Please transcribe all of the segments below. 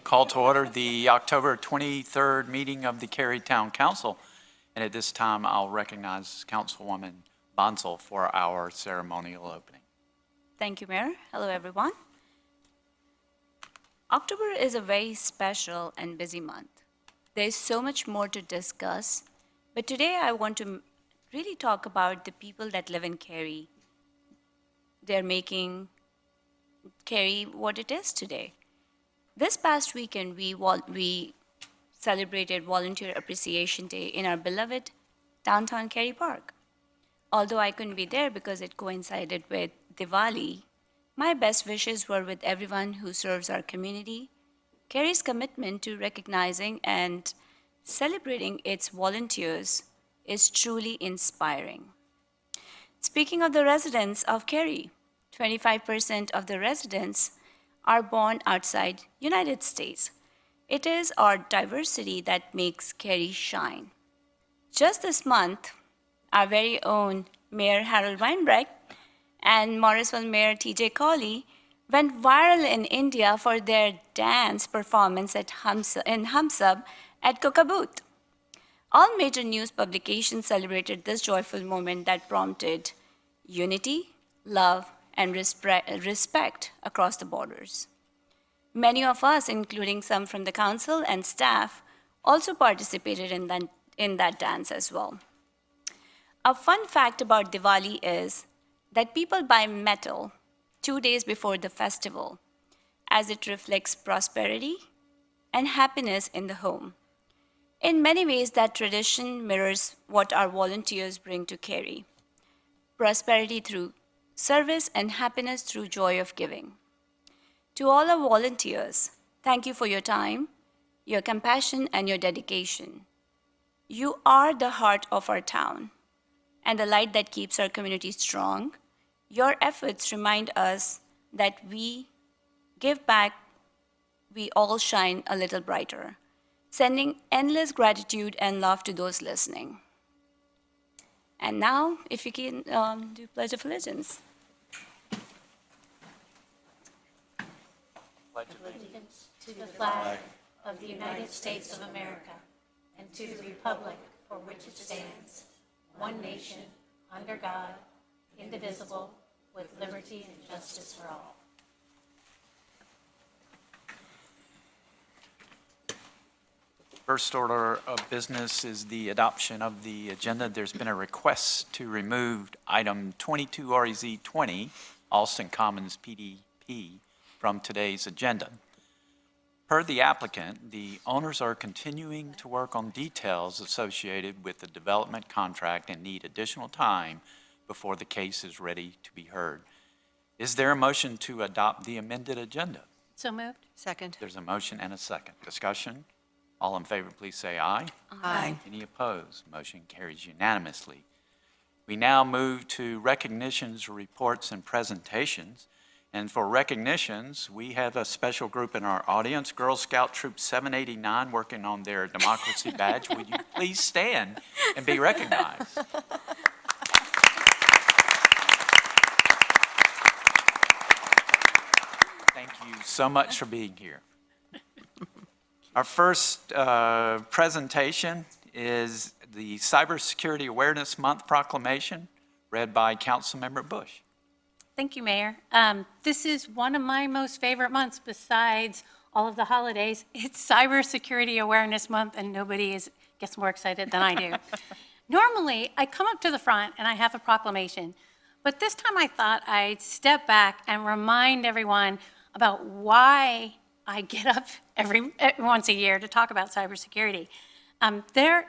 Call to order the October 23rd meeting of the Cary Town Council. And at this time, I'll recognize Councilwoman Bonsall for our ceremonial opening. Thank you, Mayor. Hello, everyone. October is a very special and busy month. There's so much more to discuss, but today I want to really talk about the people that live in Cary. They're making Cary what it is today. This past weekend, we celebrated Volunteer Appreciation Day in our beloved downtown Cary Park. Although I couldn't be there because it coincided with Diwali, my best wishes were with everyone who serves our community. Cary's commitment to recognizing and celebrating its volunteers is truly inspiring. Speaking of the residents of Cary, 25% of the residents are born outside United States. It is our diversity that makes Cary shine. Just this month, our very own Mayor Harold Weinbrecht and Morrisville Mayor T.J. Cawley went viral in India for their dance performance in Humsab at Cookabooth. All major news publications celebrated this joyful moment that prompted unity, love, and respect across the borders. Many of us, including some from the council and staff, also participated in that dance as well. A fun fact about Diwali is that people buy metal 2 days before the festival, as it reflects prosperity and happiness in the home. In many ways, that tradition mirrors what our volunteers bring to Cary: prosperity through service and happiness through joy of giving. To all our volunteers, thank you for your time, your compassion, and your dedication. You are the heart of our town and the light that keeps our community strong. Your efforts remind us that we give back we all shine a little brighter. Sending endless gratitude and love to those listening. And now, if you can do Pledge of Allegiance. Allegiance to the flag of the United States of America and to the republic for which it stands, one nation, under God, indivisible, with liberty and justice for all. First order of business is the adoption of the agenda. There's been a request to remove item 22 REZ 20, Alston Commons PDP, from today's agenda. Per the applicant, the owners are continuing to work on details associated with the development contract and need additional time before the case is ready to be heard. Is there a motion to adopt the amended agenda? So moved. Second. There's a motion and a second. Discussion? All in favor, please say aye. Aye. Any opposed? Motion carries unanimously. We now move to recognitions, reports, and presentations. And for recognitions, we have a special group in our audience, Girl Scout Troop 789, working on their democracy badge. Would you please stand and be recognized? Thank you so much for being here. Our first presentation is the Cybersecurity Awareness Month proclamation, read by Councilmember Bush. Thank you, Mayor. This is one of my most favorite months besides all of the holidays. It's Cybersecurity Awareness Month, and nobody gets more excited than I do. Normally, I come up to the front and I have a proclamation, but this time I thought I'd step back and remind everyone about why I get up once a year to talk about cybersecurity. There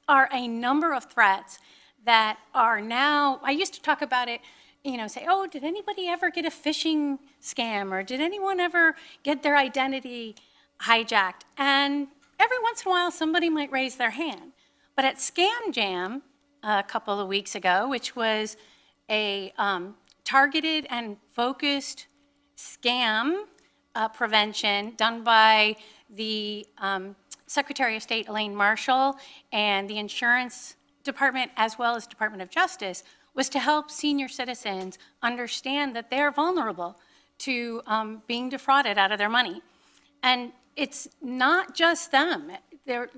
are a number of threats that are now, I used to talk about it, say, oh, did anybody ever get a phishing scam, or did anyone ever get their identity hijacked? And every once in a while, somebody might raise their hand. But at Scam Jam a couple of weeks ago, which was a targeted and focused scam prevention done by the Secretary of State, Elaine Marshall, and the Insurance Department, as well as Department of Justice, was to help senior citizens understand that they're vulnerable to being defrauded out of their money. And it's not just them. I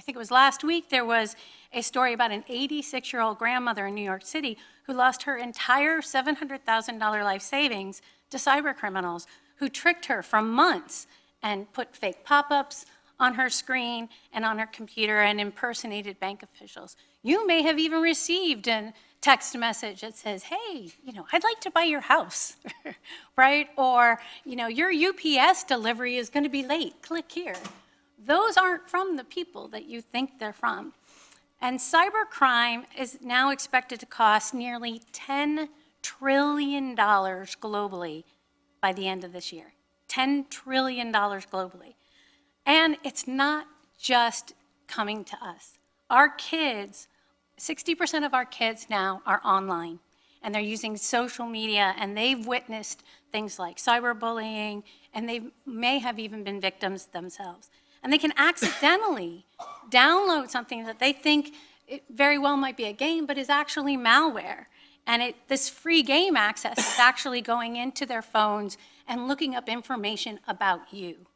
think it was last week, there was a story about an 86-year-old grandmother in New York City who lost her entire $700,000 life savings to cyber criminals who tricked her for months and put fake pop-ups on her screen and on her computer and impersonated bank officials. You may have even received a text message that says, hey, I'd like to buy your house, right? Or, your UPS delivery is going to be late. Click here. Those aren't from the people that you think they're from. And cybercrime is now expected to cost nearly $10 trillion globally by the end of this year. $10 trillion globally. And it's not just coming to us. Our kids, 60% of our kids now are online, and they're using social media, and they've witnessed things like cyberbullying, and they may have even been victims themselves. And they can accidentally download something that they think it very well might be a game, but is actually malware. And this free game access is actually going into their phones and looking up information about you.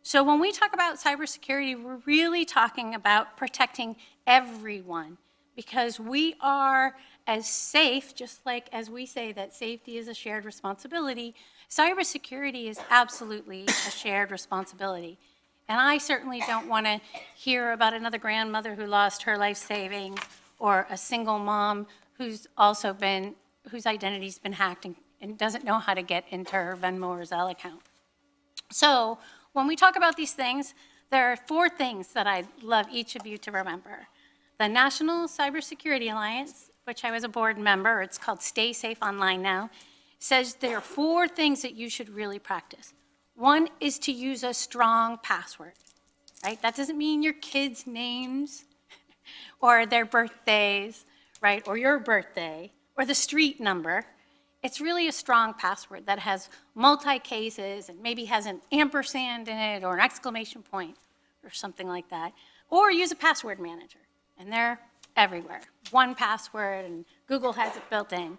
So when we talk about cybersecurity, we're really talking about protecting everyone, because we are as safe, just like as we say that safety is a shared responsibility, cybersecurity is absolutely a shared responsibility. And I certainly don't want to hear about another grandmother who lost her life savings, or a single mom whose identity's been hacked and doesn't know how to get into her Venmo or Zelle account. So when we talk about these things, there are 4 things that I'd love each of you to remember. The National Cybersecurity Alliance, which I was a board member, it's called Stay Safe Online now, says there are 4 things that you should really practice. One is to use a strong password, right? That doesn't mean your kids' names or their birthdays, right? Or your birthday or the street number. it's really a strong password that has multi-cases and maybe has an ampersand in it or an exclamation point or something like that. Or use a password manager, and they're everywhere. 1Password, and Google has it built in.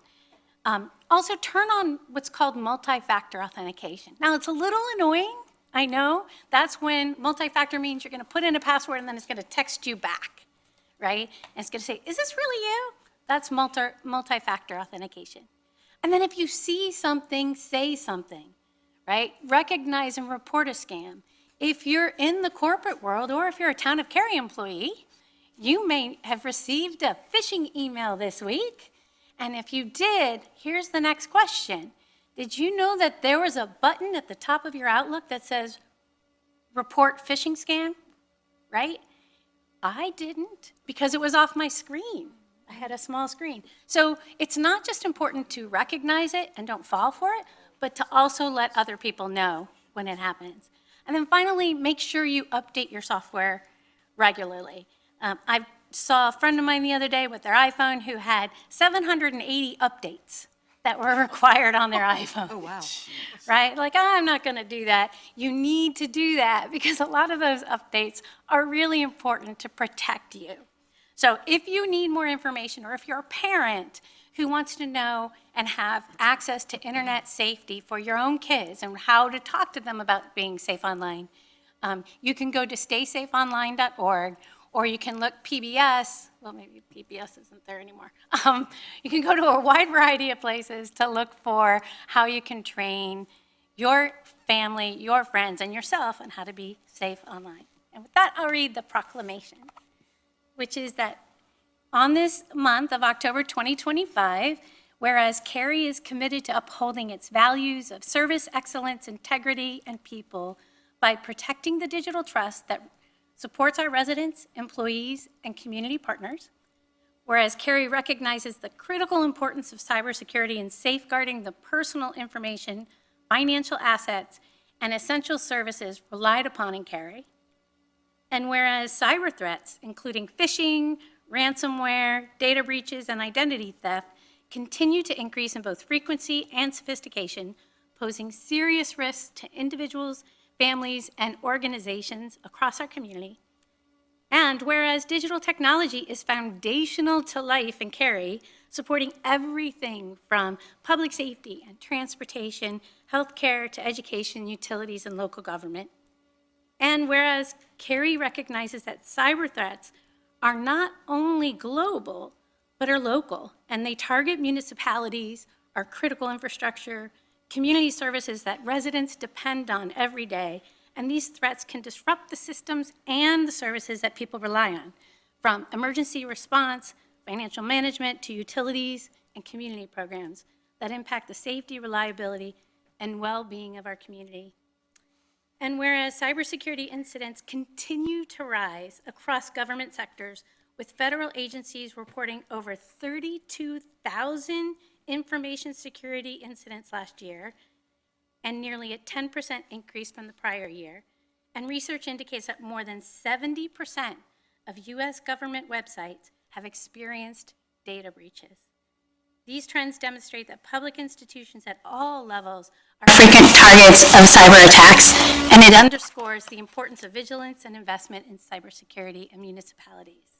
Also, turn on what's called multi-factor authentication. Now, it's a little annoying, I know. That's when multi-factor means you're going to put in a password and then it's going to text you back, right? And it's going to say, is this really you? That's multi-factor authentication. And then if you see something, say something, right? Recognize and report a scam. If you're in the corporate world or if you're a Town of Cary employee, you may have received a phishing email this week. And if you did, here's the next question. Did you know that there was a button at the top of your Outlook that says, report phishing scam, right? I didn't, because it was off my screen. I had a small screen. So it's not just important to recognize it and don't fall for it, but to also let other people know when it happens. And then finally, make sure you update your software regularly. I saw a friend of mine the other day with their iPhone who had 780 updates that were required on their iPhone. Oh, wow. Right? Like, I'm not going to do that. You need to do that because a lot of those updates are really important to protect you. So if you need more information, or if you're a parent who wants to know and have access to internet safety for your own kids and how to talk to them about being safe online, you can go to staysafeonline.org, or you can look PBS, well, maybe PBS isn't there anymore. You can go to a wide variety of places to look for how you can train your family, your friends, and yourself on how to be safe online. And with that, I'll read the proclamation, which is that on this month of October 2025, whereas Cary is committed to upholding its values of service, excellence, integrity, and people by protecting the digital trust that supports our residents, employees, and community partners. Whereas Cary recognizes the critical importance of cybersecurity in safeguarding the personal information, financial assets, and essential services relied upon in Cary. And whereas cyber threats, including phishing, ransomware, data breaches, and identity theft, continue to increase in both frequency and sophistication, posing serious risks to individuals, families, and organizations across our community. And whereas digital technology is foundational to life in Cary, supporting everything from public safety and transportation, healthcare to education, utilities, and local government. And whereas Cary recognizes that cyber threats are not only global, but are local, and they target municipalities, our critical infrastructure, community services that residents depend on every day, and these threats can disrupt the systems and the services that people rely on, from emergency response, financial management, to utilities and community programs that impact the safety, reliability, and well-being of our community. And whereas cybersecurity incidents continue to rise across government sectors, with federal agencies reporting over 32,000 information security incidents last year, and nearly a 10% increase from the prior year. And research indicates that more than 70% of US government websites have experienced data breaches. These trends demonstrate that public institutions at all levels are frequent targets of cyber attacks, and it underscores the importance of vigilance and investment in cybersecurity in municipalities.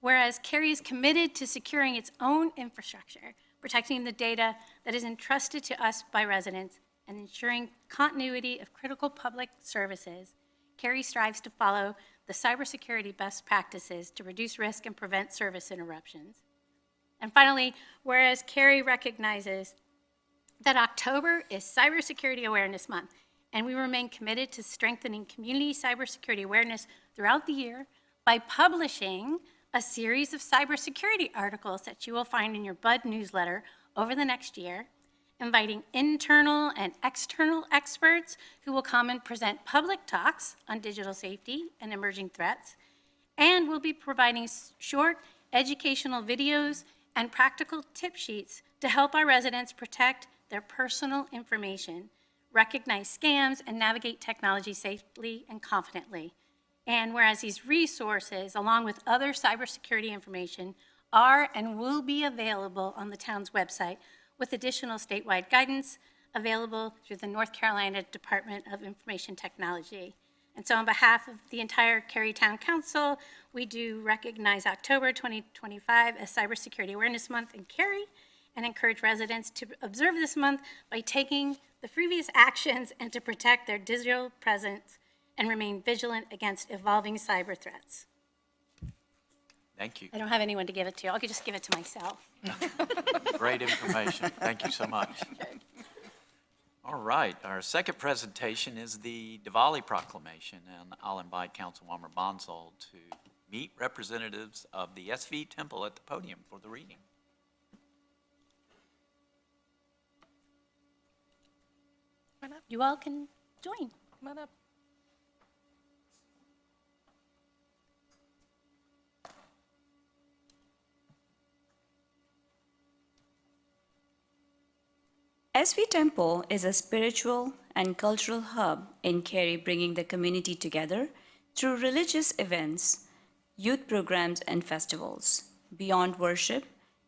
Whereas Cary is committed to securing its own infrastructure, protecting the data that is entrusted to us by residents, and ensuring continuity of critical public services, Cary strives to follow the cybersecurity best practices to reduce risk and prevent service interruptions. And finally, whereas Cary recognizes that October is Cybersecurity Awareness Month, and we remain committed to strengthening community cybersecurity awareness throughout the year by publishing a series of cybersecurity articles that you will find in your BUD newsletter over the next year, inviting internal and external experts who will come and present public talks on digital safety and emerging threats, and we'll be providing short educational videos and practical tip sheets to help our residents protect their personal information, recognize scams, and navigate technology safely and confidently. And whereas these resources, along with other cybersecurity information, are and will be available on the town's website, with additional statewide guidance available through the North Carolina Department of Information Technology. And so on behalf of the entire Cary Town Council, we do recognize October 2025 as Cybersecurity Awareness Month in Cary and encourage residents to observe this month by taking the previous actions and to protect their digital presence and remain vigilant against evolving cyber threats. Thank you. I don't have anyone to give it to. I could just give it to myself. Great information. Thank you so much. All right, our second presentation is the Diwali proclamation, and I'll invite Councilwoman Bonsall to meet representatives of the SV Temple at the podium for the reading. You all can join. Come on up. SV Temple is a spiritual and cultural hub in Cary, bringing the community together through religious events, youth programs, and festivals. Beyond worship,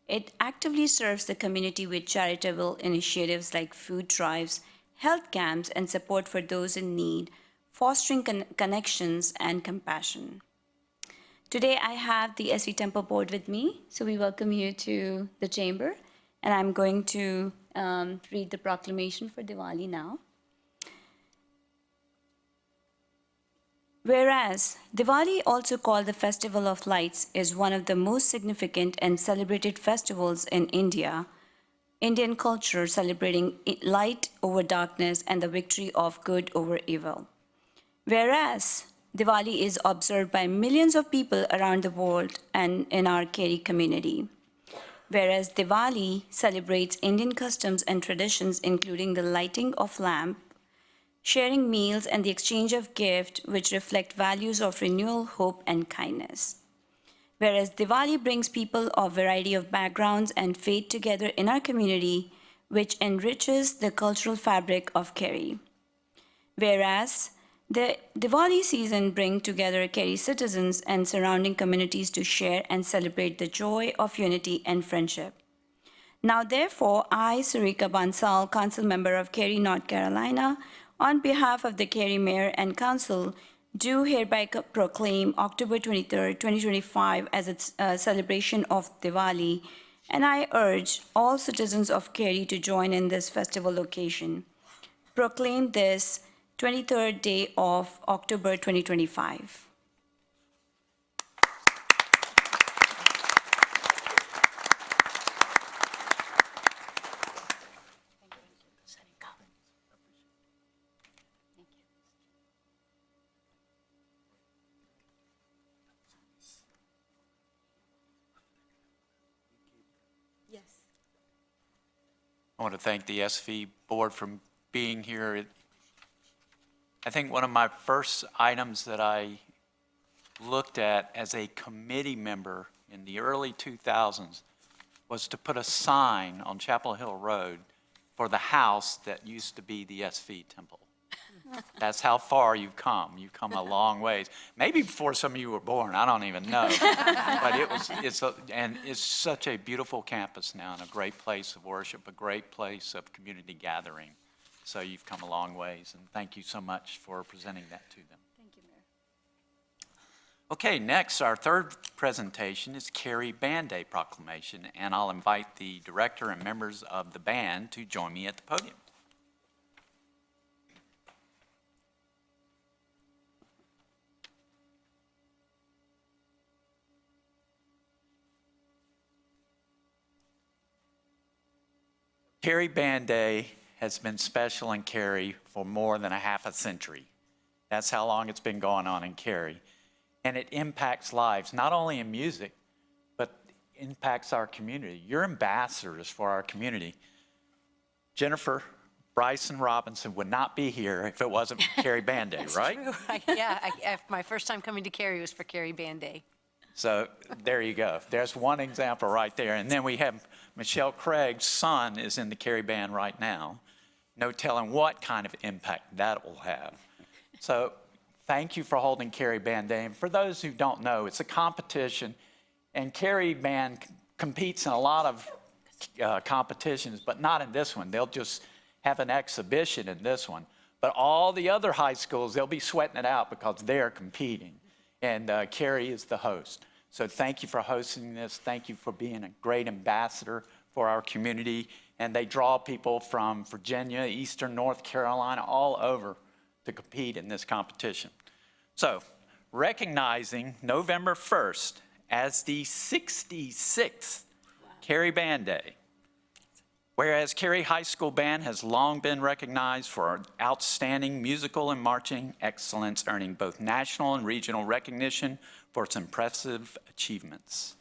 it actively serves the community with charitable initiatives like food drives, health camps, and support for those in need, fostering connections and compassion. Today, I have the SV Temple board with me, so we welcome you to the chamber, and I'm going to read the proclamation for Diwali now. Whereas Diwali, also called the Festival of Lights, is one of the most significant and celebrated festivals in India, Indian culture celebrating light over darkness and the victory of good over evil. Whereas Diwali is observed by millions of people around the world and in our Cary community. Whereas Diwali celebrates Indian customs and traditions, including the lighting of lamps, sharing meals, and the exchange of gifts, which reflect values of renewal, hope, and kindness. Whereas Diwali brings people of a variety of backgrounds and faith together in our community, which enriches the cultural fabric of Cary. Whereas the Diwali season brings together Cary citizens and surrounding communities to share and celebrate the joy of unity and friendship. Now, therefore, I, Sarika Bansal, Council Member of Cary, North Carolina, on behalf of the Cary Mayor and Council, do hereby proclaim October 23, 2025 as a celebration of Diwali, and I urge all citizens of Cary to join in this festival occasion. Proclaim this 23rd day of October 2025. Yes. I want to thank the SV board for being here. I think one of my first items that I looked at as a committee member in the early 2000s was to put a sign on Chapel Hill Road for the house that used to be the SV Temple. That's how far you've come. You've come a long ways. Maybe before some of you were born, I don't even know. But it's such a beautiful campus now and a great place of worship, a great place of community gathering. So you've come a long ways, and thank you so much for presenting that to them. Thank you, Mayor. Okay, next, our third presentation is Cary Band Day Proclamation, and I'll invite the director and members of the band to join me at the podium. Cary Band Day has been special in Cary for more than a half a century. That's how long it's been going on in Cary. And it impacts lives, not only in music, but impacts our community. You're ambassadors for our community. Jennifer, Bryson Robinson would not be here if it wasn't for Cary Band Day, right? True. My first time coming to Cary was for Cary Band Day. So there you go. There's one example right there. And then we have Michelle Craig's son is in the Cary Band right now. No telling what kind of impact that will have. So thank you for holding Cary Band Day. And for those who don't know, it's a competition, and Cary Band competes in a lot of competitions, but not in this one. They'll just have an exhibition in this one. But all the other high schools, they'll be sweating it out because they're competing. And Cary is the host. So thank you for hosting this. Thank you for being a great ambassador for our community. And they draw people from Virginia, Eastern North Carolina, all over to compete in this competition. So recognizing November 1st as the 66th Cary Band Day. Whereas Cary High School Band has long been recognized for outstanding musical and marching excellence, earning both national and regional recognition for its impressive achievements.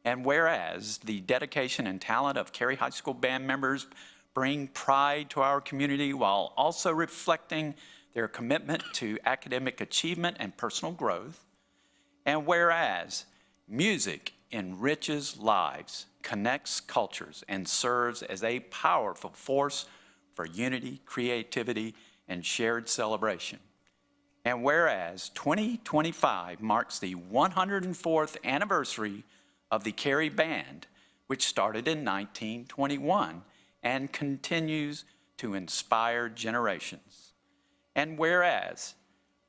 And whereas the dedication and talent of Cary High School Band members bring pride to our community while also reflecting their commitment to academic achievement and personal growth. And whereas music enriches lives, connects cultures, and serves as a powerful force for unity, creativity, and shared celebration. And whereas 2025 marks the 104th anniversary of the Cary Band, which started in 1921 and continues to inspire generations. And whereas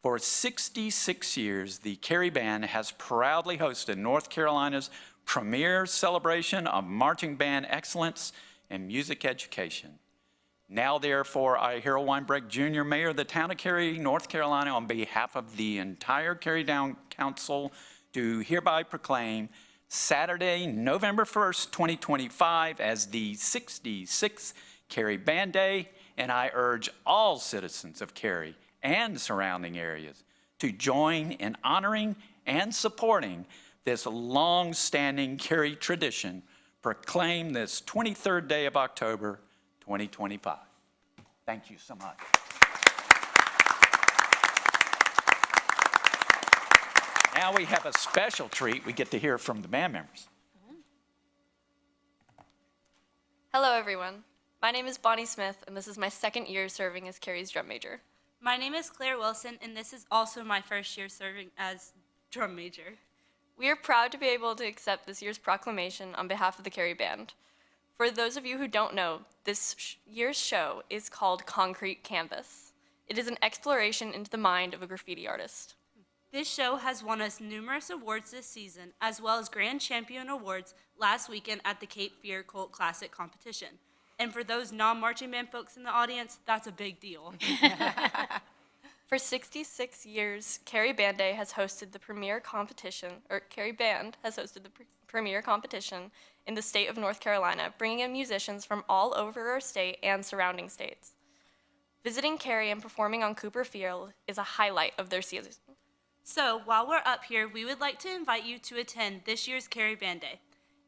for 66 years, the Cary Band has proudly hosted North Carolina's premier celebration of marching band excellence and music education. Now, therefore, I, Harold Weinbrecht, Jr., Mayor of the town of Cary, North Carolina, on behalf of the entire Cary Town Council, do hereby proclaim Saturday, November 1st, 2025, as the 66th Cary Band Day, and I urge all citizens of Cary and surrounding areas to join in honoring and supporting this long-standing Cary tradition, proclaimed this 23rd day of October, 2025. Thank you so much. Now we have a special treat. We get to hear from the band members. Hello, everyone. My name is Bonnie Smith, and this is my second year serving as Cary's drum major. My name is Claire Wilson, and this is also my first year serving as drum major. We are proud to be able to accept this year's proclamation on behalf of the Cary Band. For those of you who don't know, this year's show is called Concrete Canvas. It is an exploration into the mind of a graffiti artist. This show has won us numerous awards this season, as well as Grand Champion Awards last weekend at the Cape Fear Cult Classic competition. And for those non-marching band folks in the audience, that's a big deal. For 66 years, Cary Band Day has hosted the premier competition, or Cary Band has hosted the premier competition in the state of North Carolina, bringing in musicians from all over our state and surrounding states. Visiting Cary and performing on Cooper Field is a highlight of their season. So while we're up here, we would like to invite you to attend this year's Cary Band Day.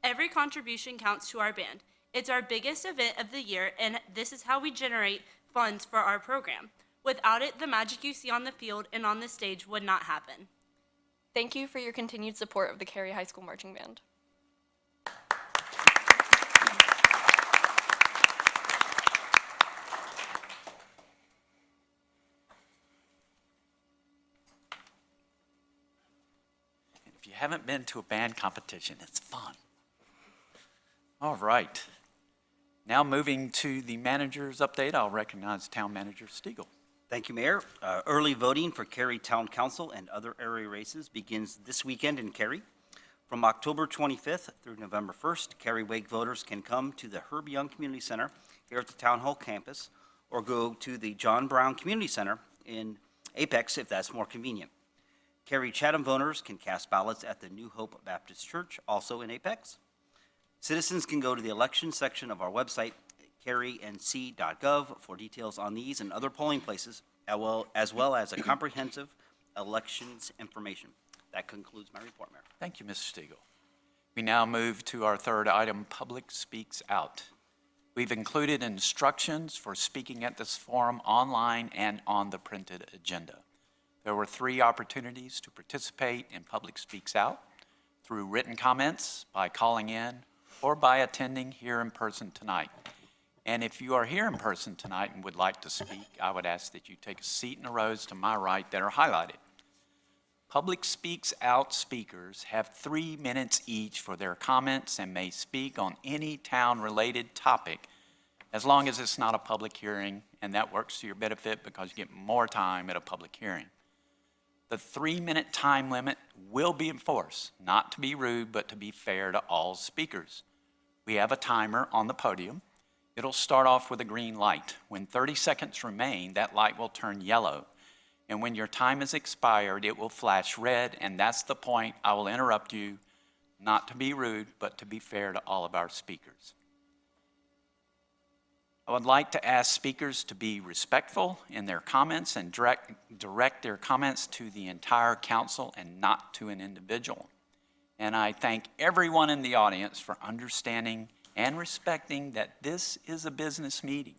Every contribution counts to our band. It's our biggest event of the year, and this is how we generate funds for our program. Without it, the magic you see on the field and on the stage would not happen. Thank you for your continued support of the Cary High School Marching Band. If you haven't been to a band competition, it's fun. All right. Now moving to the manager's update, I'll recognize Town Manager Stiegel. Thank you, Mayor. Early voting for Cary Town Council and other area races begins this weekend in Cary. From October 25th through November 1st, Cary Wake voters can come to the Herb Young Community Center here at the Town Hall campus, or go to the John Brown Community Center in Apex if that's more convenient. Cary Chatham voters can cast ballots at the New Hope Baptist Church, also in Apex. Citizens can go to the elections section of our website, carync.gov, for details on these and other polling places, as well as a comprehensive elections information. That concludes my report, Mayor. Thank you, Mr. Stiegel. We now move to our third item, Public Speaks Out. We've included instructions for speaking at this forum online and on the printed agenda. There were 3 opportunities to participate in Public Speaks Out: through written comments, by calling in, or by attending here in person tonight. And if you are here in person tonight and would like to speak, I would ask that you take a seat in the rows to my right that are highlighted. Public Speaks Out speakers have 3 minutes each for their comments and may speak on any town-related topic, as long as it's not a public hearing, and that works to your benefit because you get more time at a public hearing. The 3-minute time limit will be enforced, not to be rude, but to be fair to all speakers. We have a timer on the podium. It'll start off with a green light. When 30 seconds remain, that light will turn yellow. And when your time is expired, it will flash red, and that's the point I will interrupt you, not to be rude, but to be fair to all of our speakers. I would like to ask speakers to be respectful in their comments and direct their comments to the entire council and not to an individual. And I thank everyone in the audience for understanding and respecting that this is a business meeting.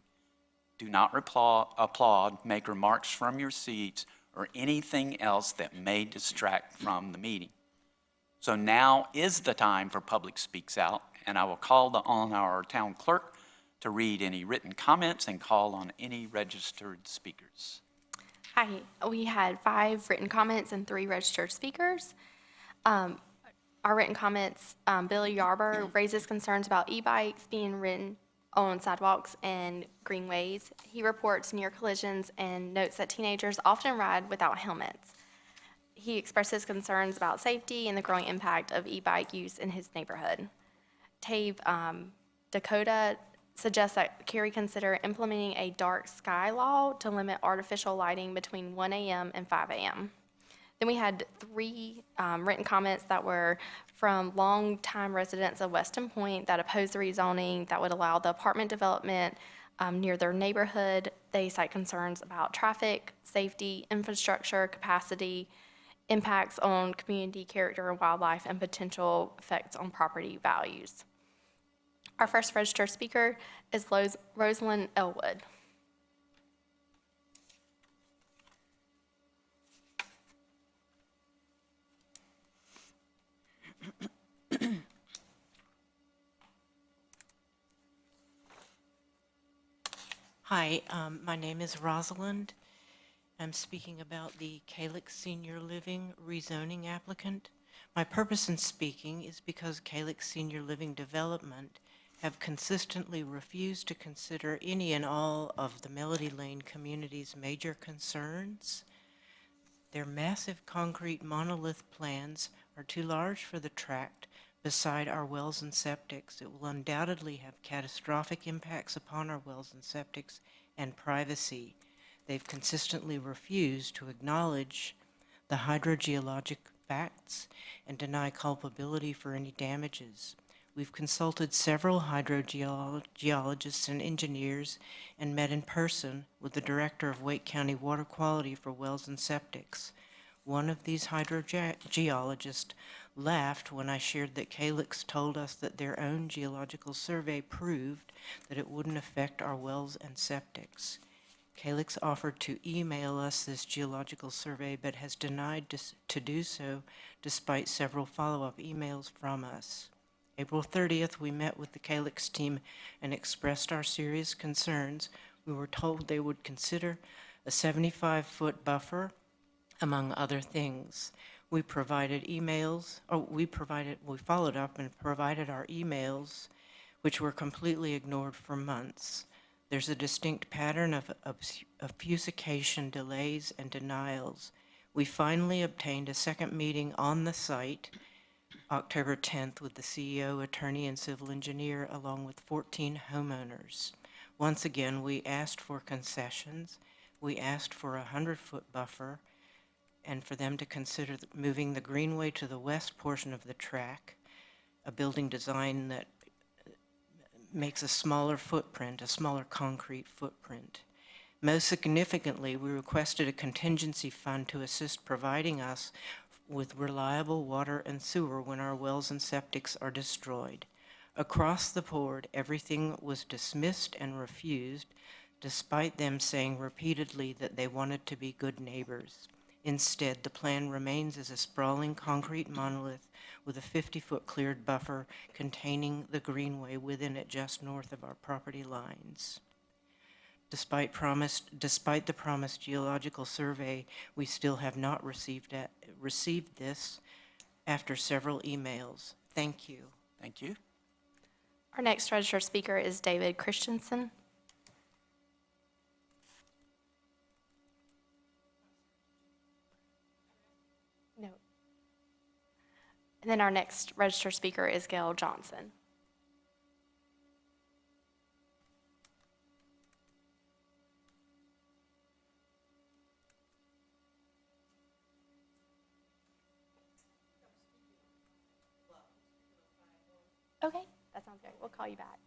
Do not applaud, make remarks from your seats, or anything else that may distract from the meeting. So now is the time for Public Speaks Out, and I will call on our town clerk to read any written comments and call on any registered speakers. Hi, we had 5 written comments and 3 registered speakers. Our written comments, Billy Yarber raises concerns about e-bikes being ridden on sidewalks and greenways. He reports near collisions and notes that teenagers often ride without helmets. He expresses concerns about safety and the growing impact of e-bike use in his neighborhood. Tave Dakota suggests that Cary consider implementing a dark sky law to limit artificial lighting between 1 a.m. and 5 a.m. Then we had 3 written comments that were from longtime residents of Weston Point that oppose the rezoning that would allow the apartment development near their neighborhood. They cite concerns about traffic, safety, infrastructure, capacity, impacts on community character and wildlife, and potential effects on property values. Our first registered speaker is Rosalind Elwood. Hi, my name is Rosalind. I'm speaking about the Calix Senior Living rezoning applicant. My purpose in speaking is because Calix Senior Living Development have consistently refused to consider any and all of the Melody Lane community's major concerns. Their massive concrete monolith plans are too large for the tract beside our wells and septics. It will undoubtedly have catastrophic impacts upon our wells and septics and privacy. They've consistently refused to acknowledge the hydrogeologic facts and deny culpability for any damages. We've consulted several hydrogeologists and engineers and met in person with the director of Wake County Water Quality for wells and septics. One of these hydrogeologists laughed when I shared that Calix told us that their own geological survey proved that it wouldn't affect our wells and septics. Calix offered to email us this geological survey, but has denied to do so despite several follow-up emails from us. April 30th, we met with the Calix team and expressed our serious concerns. We were told they would consider a 75-foot buffer, among other things. We provided emails, we followed up and provided our emails, which were completely ignored for months. There's a distinct pattern of obfuscation, delays, and denials. We finally obtained a second meeting on the site, October 10th, with the CEO, attorney, and civil engineer, along with 14 homeowners. Once again, we asked for concessions. We asked for a 100-foot buffer, and for them to consider moving the greenway to the west portion of the track, a building design that makes a smaller footprint, a smaller concrete footprint. Most significantly, we requested a contingency fund to assist providing us with reliable water and sewer when our wells and septics are destroyed. Across the board, everything was dismissed and refused, despite them saying repeatedly that they wanted to be good neighbors. Instead, the plan remains as a sprawling concrete monolith with a 50-foot cleared buffer containing the greenway within it just north of our property lines. Despite the promised geological survey, we still have not received this after several emails. Thank you. Thank you. Our next registered speaker is David Christensen. No. And then our next registered speaker is Gail Johnson. Okay, that sounds great. We'll call you back.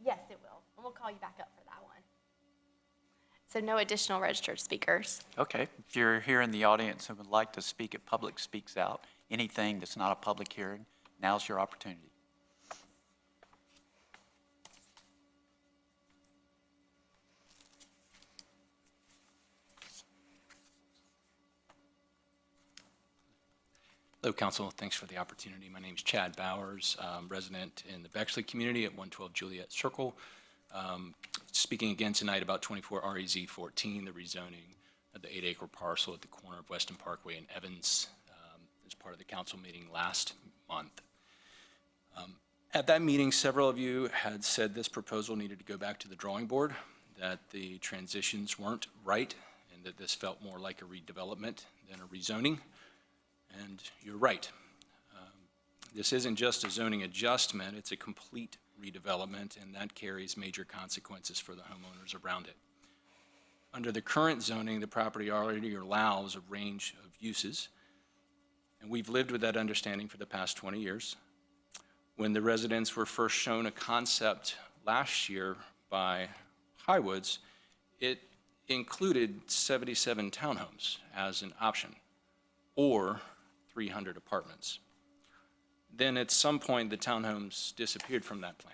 Yes, it will. And we'll call you back up for that one. So no additional registered speakers. Okay, if you're here in the audience and would like to speak at Public Speaks Out, anything that's not a public hearing, now's your opportunity. Hello, Council. Thanks for the opportunity. My name is Chad Bowers, resident in the Bexley community at 112 Juliet Circle. Speaking again tonight about 24 REZ 14, the rezoning of the 8-acre parcel at the corner of Weston Parkway and Evans, as part of the council meeting last month. At that meeting, several of you had said this proposal needed to go back to the drawing board, that the transitions weren't right, and that this felt more like a redevelopment than a rezoning. And you're right. This isn't just a zoning adjustment, it's a complete redevelopment, and that carries major consequences for the homeowners around it. Under the current zoning, the property already allows a range of uses, and we've lived with that understanding for the past 20 years. When the residents were first shown a concept last year by Highwoods, it included 77 townhomes as an option, or 300 apartments. Then at some point, the townhomes disappeared from that plan.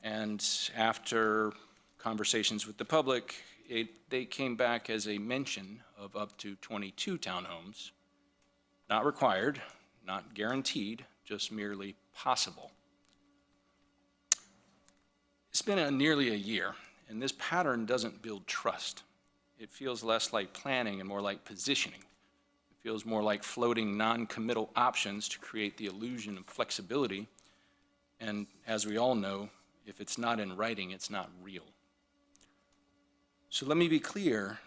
And after conversations with the public, they came back as a mention of up to 22 townhomes, not required, not guaranteed, just merely possible. It's been nearly a year, and this pattern doesn't build trust. It feels less like planning and more like positioning. Feels more like floating non-committal options to create the illusion of flexibility. And as we all know, if it's not in writing, it's not real. So let me be clear.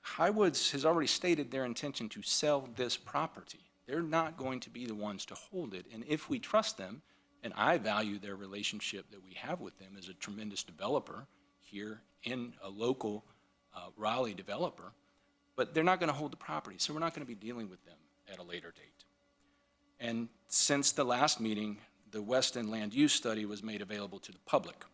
Highwoods has already stated their intention to sell this property. They're not going to be the ones to hold it. And if we trust them, and I value their relationship that we have with them as a tremendous developer here in a local Raleigh developer, but they're not going to hold the property, so we're not going to be dealing with them at a later date. And since the last meeting, the Weston Land Use Study was made available to the public.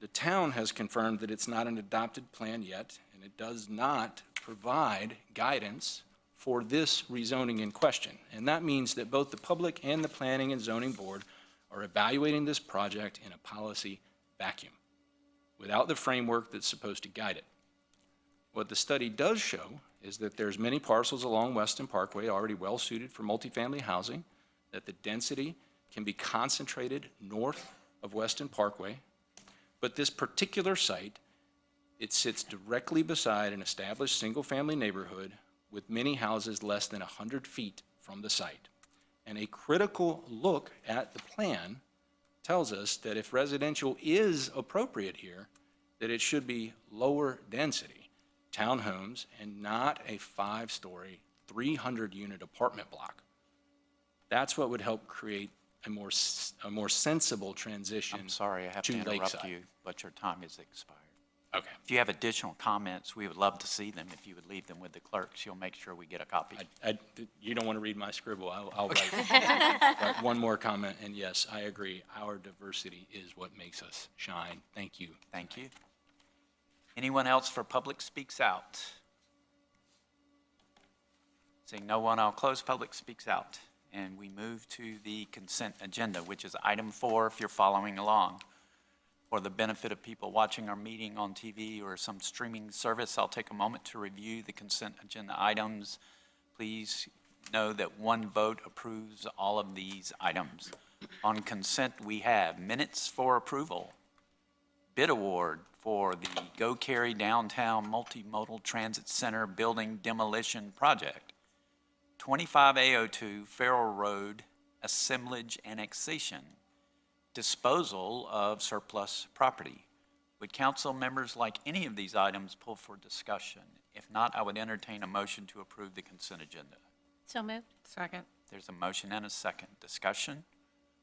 The town has confirmed that it's not an adopted plan yet, and it does not provide guidance for this rezoning in question. And that means that both the public and the Planning and Zoning Board are evaluating this project in a policy vacuum, without the framework that's supposed to guide it. What the study does show is that there's many parcels along Weston Parkway already well suited for multifamily housing, that the density can be concentrated north of Weston Parkway, but this particular site, it sits directly beside an established single-family neighborhood with many houses less than 100 feet from the site. And a critical look at the plan tells us that if residential is appropriate here, that it should be lower density townhomes and not a 5-story, 300-unit apartment block. That's what would help create a more sensible transition to I'm sorry, I have to interrupt Lakeside. you, but your time is expired. Okay. If you have additional comments, we would love to see them. If you would leave them with the clerk, she'll make sure we get a copy. You don't want to read my scribble, I'll write. But one more comment, and yes, I agree. Our diversity is what makes us shine. Thank you. Thank you. Anyone else for Public Speaks Out? Seeing no one, I'll close Public Speaks Out. And we move to the consent agenda, which is item 4, if you're following along. For the benefit of people watching our meeting on TV or some streaming service, I'll take a moment to review the consent agenda items. Please know that one vote approves all of these items. On consent, we have minutes for approval, bid award for the Go Cary Downtown Multimodal Transit Center Building Demolition Project, 25A02 Farrell Road Assemblage Annexation, disposal of surplus property. Would council members like any of these items pull for discussion? If not, I would entertain a motion to approve the consent agenda. So moved. Second. There's a motion and a second. Discussion?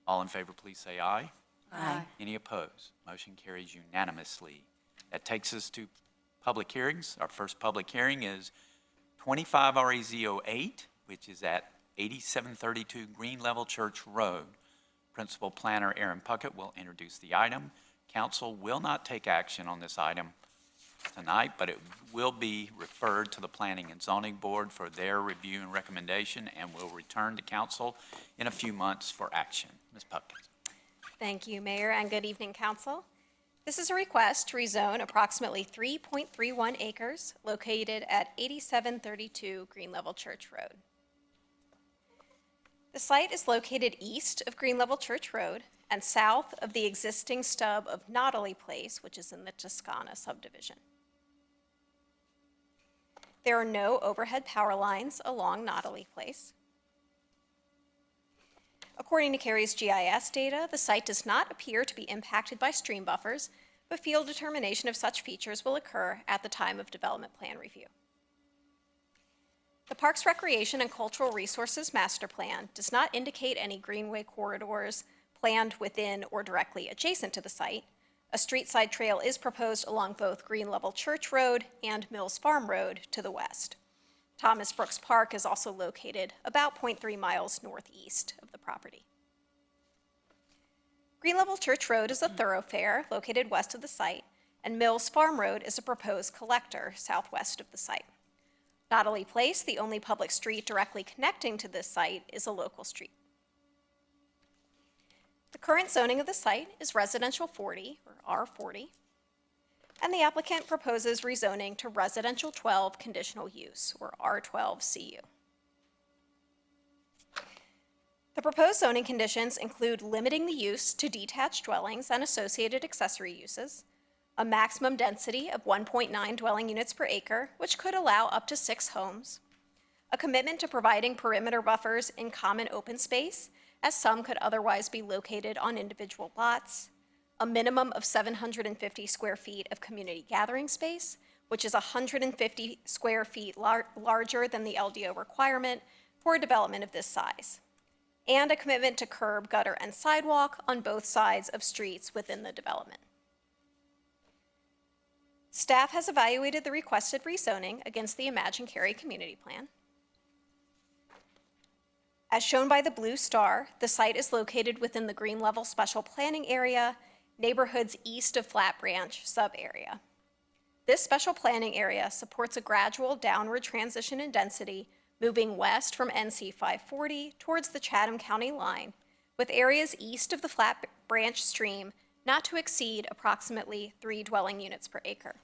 All in favor, please say aye. Aye. Any opposed? Motion carries unanimously. That takes us to public hearings. Our first public hearing is 25 REZ 08, which is at 8732 Green Level Church Road. Principal Planner Aaron Puckett will introduce the item. Council will not take action on this item tonight, but it will be referred to the Planning and Zoning Board for their review and recommendation, and will return to council in a few months for action. Ms. Puckett. Thank you, Mayor, and good evening, Council. This is a request to rezone approximately 3.31 acres located at 8732 Green Level Church Road. The site is located east of Green Level Church Road and south of the existing stub of Nautilus Place, which is in the Toscana subdivision. There are no overhead power lines along Nautilus Place. According to Cary's GIS data, the site does not appear to be impacted by stream buffers, but field determination of such features will occur at the time of development plan review. The Parks, Recreation, and Cultural Resources Master Plan does not indicate any greenway corridors planned within or directly adjacent to the site. A street side trail is proposed along both Green Level Church Road and Mills Farm Road to the west. Thomas Brooks Park is also located about 0.3 miles northeast of the property. Green Level Church Road is a thoroughfare located west of the site, and Mills Farm Road is a proposed collector southwest of the site. Nautilus Place, the only public street directly connecting to this site, is a local street. The current zoning of the site is Residential 40, or R40, and the applicant proposes rezoning to Residential 12 Conditional Use, or R12CU. The proposed zoning conditions include limiting the use to detached dwellings and associated accessory uses, a maximum density of 1.9 dwelling units per acre, which could allow up to 6 homes, a commitment to providing perimeter buffers in common open space, as some could otherwise be located on individual lots, a minimum of 750 square feet of community gathering space, which is 150 square feet larger than the LDO requirement for a development of this size, and a commitment to curb, gutter, and sidewalk on both sides of streets within the development. Staff has evaluated the requested rezoning against the Imagine Cary Community Plan. As shown by the blue star, the site is located within the Green Level Special Planning Area, neighborhoods east of Flat Branch sub-area. This special planning area supports a gradual downward transition in density, moving west from NC 540 towards the Chatham County line, with areas east of the Flat Branch stream not to exceed approximately 3 dwelling units per acre.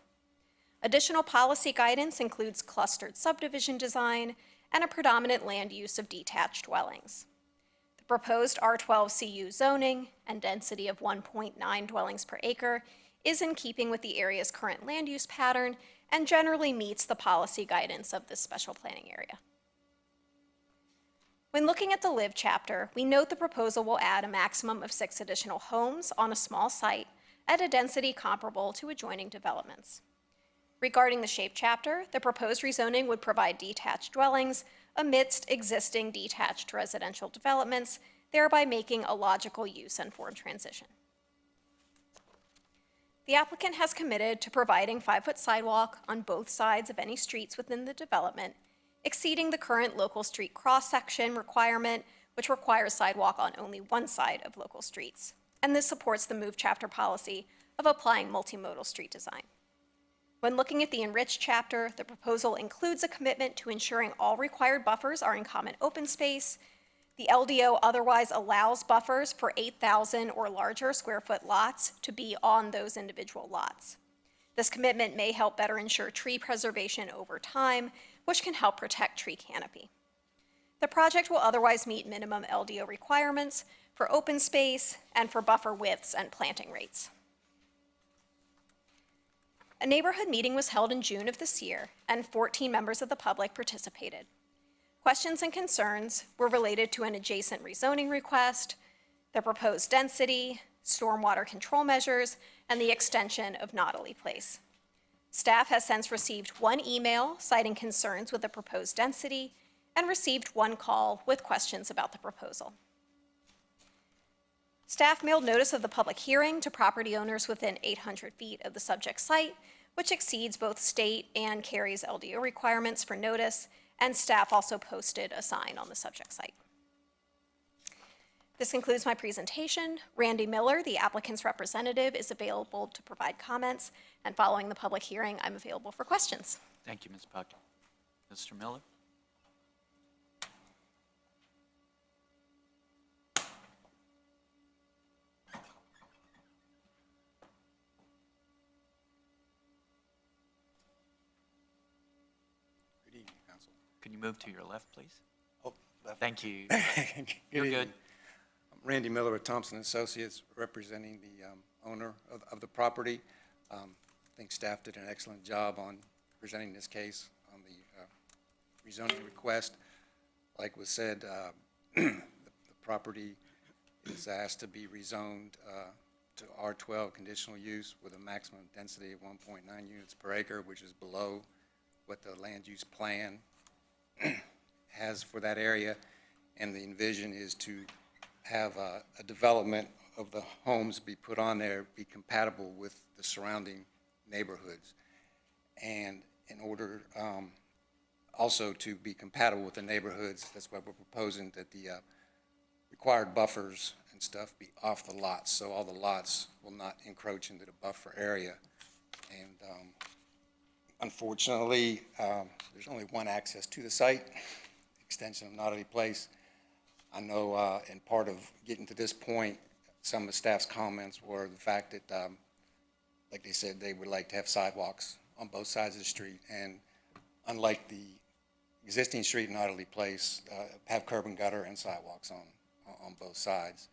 Additional policy guidance includes clustered subdivision design and a predominant land use of detached dwellings. The proposed R12CU zoning and density of 1.9 dwellings per acre is in keeping with the area's current land use pattern and generally meets the policy guidance of this special planning area. When looking at the Live chapter, we note the proposal will add a maximum of 6 additional homes on a small site at a density comparable to adjoining developments. Regarding the Shape chapter, the proposed rezoning would provide detached dwellings amidst existing detached residential developments, thereby making a logical use and form transition. The applicant has committed to providing 5-foot sidewalk on both sides of any streets within the development, exceeding the current local street cross-section requirement, which requires sidewalk on only one side of local streets. And this supports the Move chapter policy of applying multimodal street design. When looking at the Enrich chapter, the proposal includes a commitment to ensuring all required buffers are in common open space. The LDO otherwise allows buffers for 8,000 or larger square foot lots to be on those individual lots. This commitment may help better ensure tree preservation over time, which can help protect tree canopy. The project will otherwise meet minimum LDO requirements for open space, and for buffer widths and planting rates. A neighborhood meeting was held in June of this year, and 14 members of the public participated. Questions and concerns were related to an adjacent rezoning request, the proposed density, stormwater control measures, and the extension of Nautilus Place. Staff has since received one email citing concerns with the proposed density and received one call with questions about the proposal. Staff mailed notice of the public hearing to property owners within 800 feet of the subject site, which exceeds both state and Cary's LDO requirements for notice, and staff also posted a sign on the subject site. This concludes my presentation. Randy Miller, the applicant's representative, is available to provide comments, and following the public hearing, I'm available for questions. Thank you, Ms. Puck. Mr. Miller? Good evening, Council. Can you move to your left, please? Oh, left. Thank you. You're good. I'm Randy Miller with Thompson Associates, representing the owner of the property. I think staff did an excellent job on presenting this case on the rezoning request. Like was said, the property is asked to be rezoned to R12 conditional use with a maximum density of 1.9 units per acre, which is below what the land use plan has for that area. And the envision is to have a development of the homes be put on there, be compatible with the surrounding neighborhoods. And in order also to be compatible with the neighborhoods, that's why we're proposing that the required buffers and stuff be off the lots, so all the lots will not encroach into the buffer area. And unfortunately, there's only one access to the site, extension of Nautilus Place. I know in part of getting to this point, some of the staff's comments were the fact that, like they said, they would like to have sidewalks on both sides of the street. And unlike the existing street in Nautilus Place, have curb and gutter and sidewalks on both sides.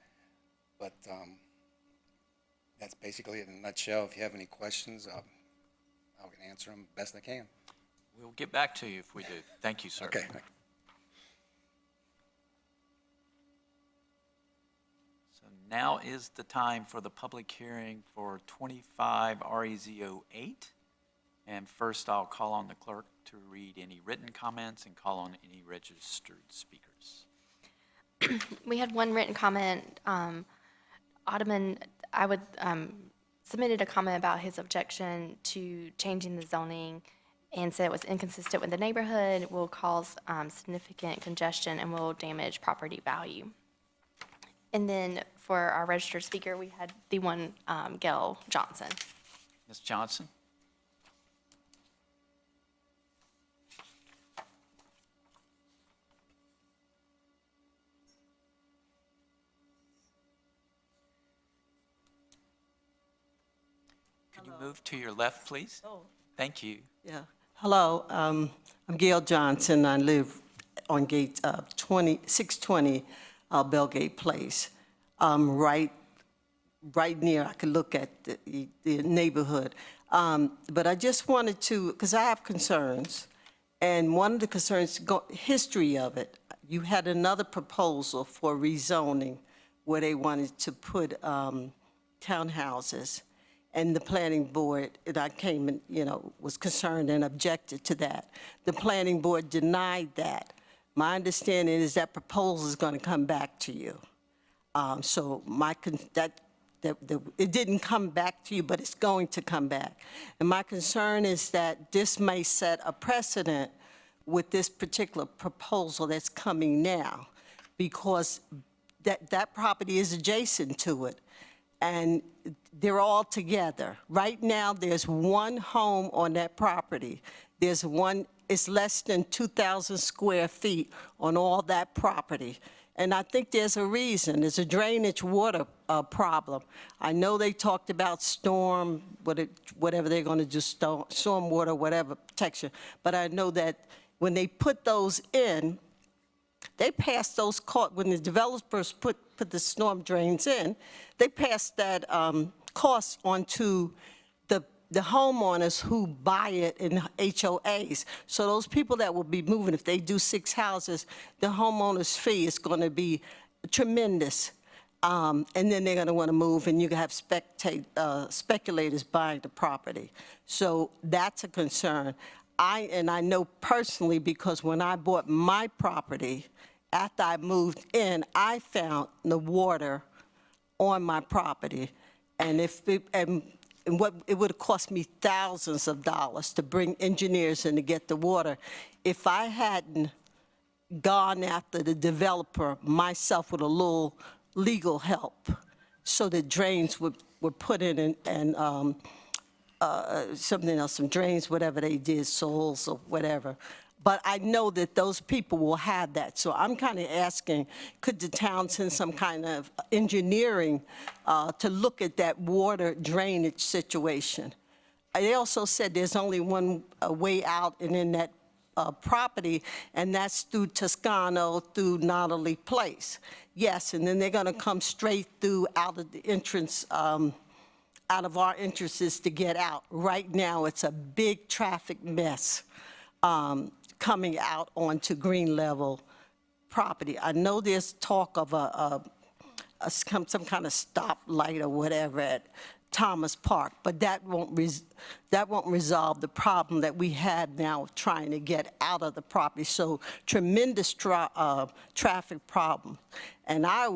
But that's basically it in a nutshell. If you have any questions, I'll answer them best I can. We'll get back to you if we do. Thank you, sir. Okay. So now is the time for the public hearing for 25 REZ08. And first, I'll call on the clerk to read any written comments and call on any registered speakers. We had one written comment. Ottoman, I would, submitted a comment about his objection to changing the zoning and said it was inconsistent with the neighborhood, will cause significant congestion, and will damage property value. And then for our registered speaker, we had the one, Gail Johnson. Ms. Johnson? Could you move to your left, please? Oh, Thank you. yeah. Hello, I'm Gail Johnson. I live on gate 620 Belgate Place. Right near, I could look at the neighborhood. But I just wanted to, because I have concerns, and one of the concerns, history of it, you had another proposal for rezoning where they wanted to put townhouses. And the planning board, and I came and, was concerned and objected to that. The planning board denied that. My understanding is that proposal is going to come back to you. So it didn't come back to you, but it's going to come back. And my concern is that this may set a precedent with this particular proposal that's coming now, because that property is adjacent to it. And they're all together. Right now, there's one home on that property. There's one, it's less than 2,000 square feet on all that property. And I think there's a reason. There's a drainage water problem. I know they talked about whatever they're going to do, storm water, whatever protection. But I know that when they put those in, they passed those when the developers put the storm drains in, they passed that cost on to the homeowners who buy it in HOAs. So those people that will be moving, if they do 6 houses, the homeowner's fee is going to be tremendous. And then they're going to want to move, and you can have speculators buying the property. So that's a concern. I know personally, because when I bought my property, after I moved in, I found the water on my property. And what it would have cost me thousands of dollars to bring engineers in to get the water. If I hadn't gone after the developer myself with a little legal help, so the drains were put in and something else, some drains, whatever they did, soils or whatever. But I know that those people will have that. So I'm kind of asking, could the town send some kind of engineering to look at that water drainage situation? They also said there's only one way out and in that property, and that's through Toscano, through Nautilus Place. Yes, and then they're going to come straight through out of the entrance, out of our entrances to get out. Right now, it's a big traffic mess coming out onto Green Level property. I know there's talk of some kind of stoplight or whatever at Thomas Park, but that won't resolve the problem that we have now of trying to get out of the property. So tremendous traffic problem. And I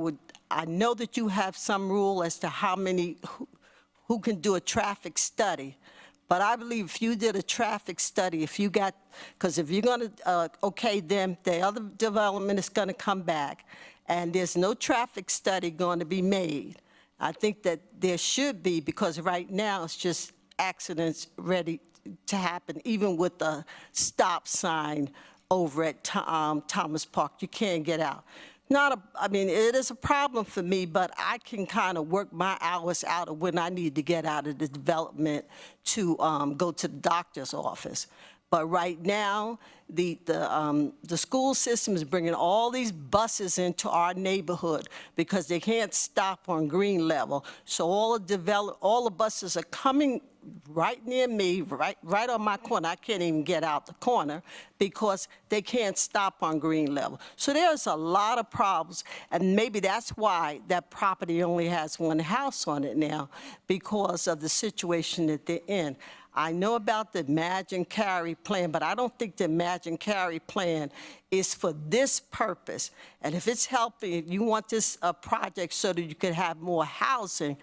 know that you have some rule as to how many, who can do a traffic study. But I believe if you did a traffic study, because if you're going to okay them, the other development is going to come back, and there's no traffic study going to be made. I think that there should be, because right now it's just accidents ready to happen, even with the stop sign over at Thomas Park. You can't get out. I mean, it is a problem for me, but I can kind of work my hours out of when I need to get out of the development to go to the doctor's office. But right now, the school system is bringing all these buses into our neighborhood because they can't stop on Green Level. So all the buses are coming right near me, right on my corner. I can't even get out the corner because they can't stop on Green Level. So there's a lot of problems, and maybe that's why that property only has one house on it now, because of the situation that they're in. I know about the Imagine Cary plan, but I don't think the Imagine Cary plan is for this purpose. And if it's helping, if you want this project so that you could have more housing,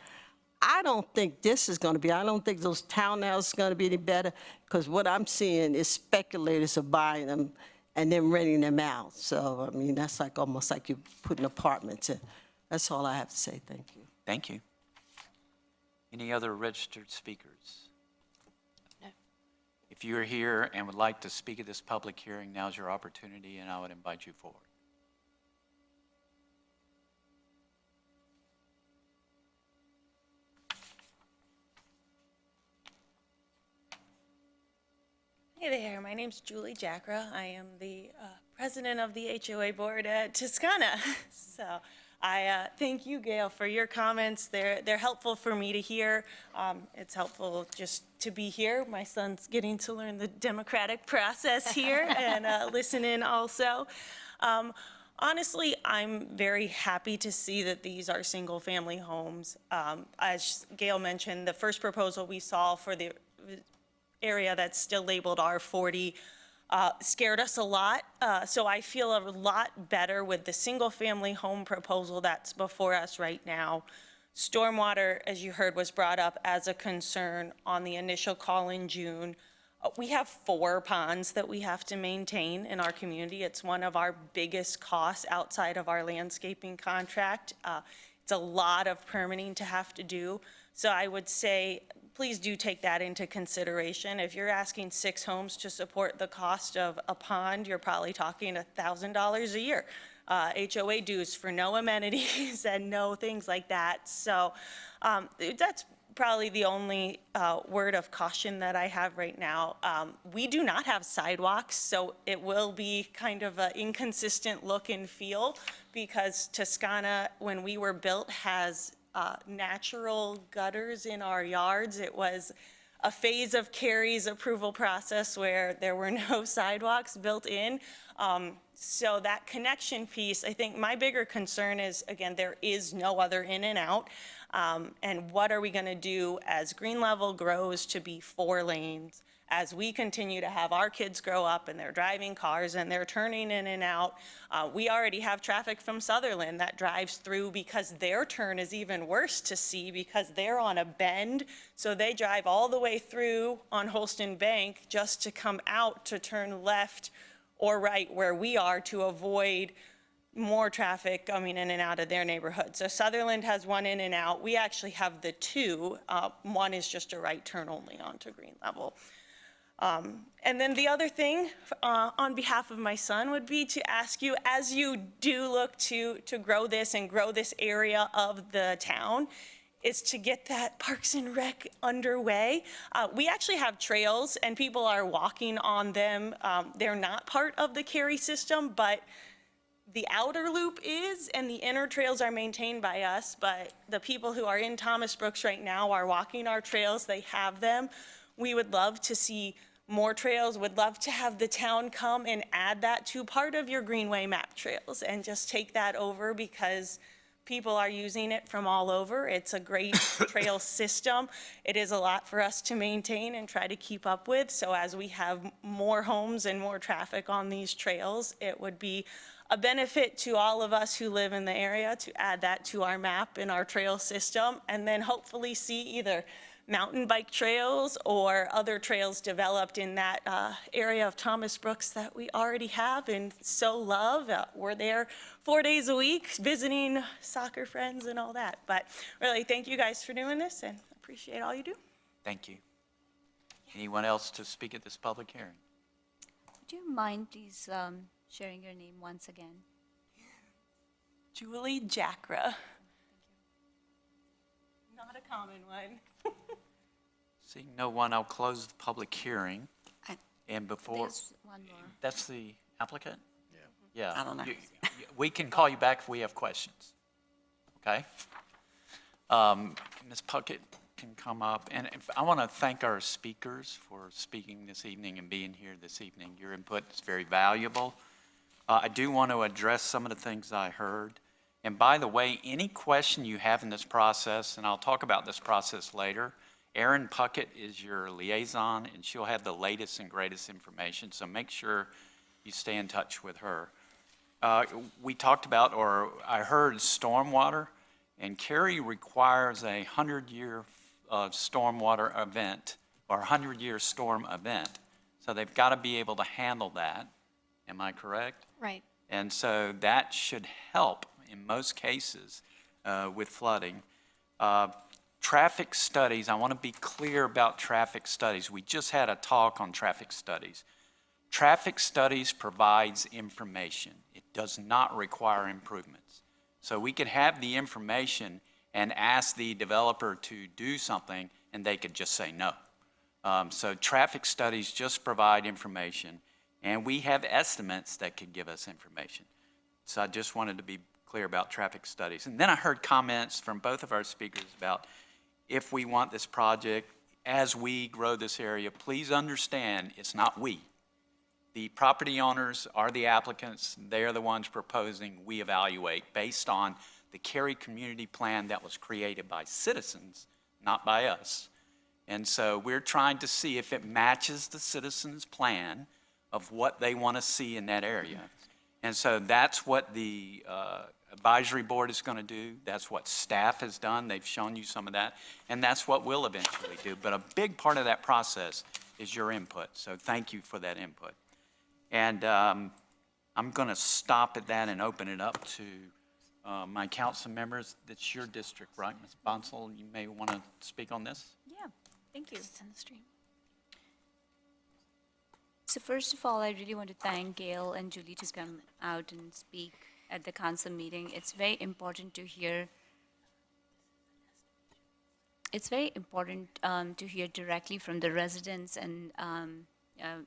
I don't think this is going to be, I don't think those townhouses are going to be any better, because what I'm seeing is speculators are buying them and then renting them out. So, I mean, that's like almost like you're putting apartments in. That's all I have to say. Thank you. Thank you. Any other registered speakers? No. If you're here and would like to speak at this public hearing, now's your opportunity, and I would invite you forward. Hey there, my name's Julie Jackra. I am the president of the HOA board at Toscana. So I thank you, Gail, for your comments. They're helpful for me to hear. It's helpful just to be here. My son's getting to learn the democratic process here and listen in also. Honestly, I'm very happy to see that these are single-family homes. As Gail mentioned, the first proposal we saw for the area that's still labeled R40 scared us a lot. So I feel a lot better with the single-family home proposal that's before us right now. Stormwater, as you heard, was brought up as a concern on the initial call in June. We have 4 ponds that we have to maintain in our community. It's one of our biggest costs outside of our landscaping contract. It's a lot of permitting to have to do. So I would say, please do take that into consideration. If you're asking 6 homes to support the cost of a pond, you're probably talking $1,000 a year. HOA dues for no amenities and no things like that. So that's probably the only word of caution that I have right now. We do not have sidewalks, so it will be kind of an inconsistent look and feel because Toscana, when we were built, has natural gutters in our yards. It was a phase of Cary's approval process where there were no sidewalks built in. So that connection piece, I think my bigger concern is, again, there is no other in and out. And what are we going to do as green level grows to be 4 lanes, as we continue to have our kids grow up and they're driving cars and they're turning in and out. We already have traffic from Sutherland that drives through because their turn is even worse to see because they're on a bend. So they drive all the way through on Holston Bank just to come out to turn left or right where we are to avoid more traffic coming in and out of their neighborhood. So Sutherland has 1 in and out. We actually have the 2. One is just a right turn only onto green level. And then the other thing on behalf of my son would be to ask you, as you do look to grow this and grow this area of the town, is to get that Parks and Rec underway. We actually have trails and people are walking on them. They're not part of the Cary system, but the outer loop is, and the inner trails are maintained by us, but the people who are in Thomas Brooks right now are walking our trails. They have them. We would love to see more trails, would love to have the town come and add that to part of your Greenway map trails and just take that over because people are using it from all over. It's a great trail system. It is a lot for us to maintain and try to keep up with. So as we have more homes and more traffic on these trails, it would be a benefit to all of us who live in the area to add that to our map and our trail system, and then hopefully see either mountain bike trails or other trails developed in that area of Thomas Brooks that we already have and so love. We're there 4 days a week visiting soccer friends and all that. But really, thank you guys for doing this and appreciate all you do. Thank you. Anyone else to speak at this public hearing? Would you mind please sharing your name once again? Julie Jackra. Not a common one. Seeing no one, I'll close the public hearing. And before, There's one more. that's the applicant? Yeah. I don't know. We can call you back if we have questions. Okay? Ms. Puckett can come up. And I want to thank our speakers for speaking this evening and being here this evening. Your input is very valuable. I do want to address some of the things I heard. And by the way, any question you have in this process, and I'll talk about this process later, Erin Puckett is your liaison, and she'll have the latest and greatest information, so make sure you stay in touch with her. We talked about, or I heard stormwater, and Cary requires a 100-year stormwater event, or 100-year storm event. So they've got to be able to handle that. Am I correct? Right. And so that should help in most cases with flooding. Traffic studies, I want to be clear about traffic studies. We just had a talk on traffic studies. Traffic studies provides information. It does not require improvements. So we could have the information and ask the developer to do something, and they could just say no. So traffic studies just provide information, and we have estimates that could give us information. So I just wanted to be clear about traffic studies. And then I heard comments from both of our speakers about if we want this project, as we grow this area, please understand it's not we. The property owners are the applicants. They are the ones proposing. We evaluate based on the Cary Community Plan that was created by citizens, not by us. And so we're trying to see if it matches the citizens' plan of what they want to see in that area. And so that's what the advisory board is going to do. That's what staff has done. They've shown you some of that. And that's what we'll eventually do. But a big part of that process is your input. So thank you for that input. And I'm going to stop at that and open it up to my council members. That's your district, right? Ms. Bonsall, you may want to speak on this. Yeah, thank you. So first of all, I really want to thank Gail and Julie to come out and speak at the council meeting. It's very important to hear it's very important to hear directly from the residents, and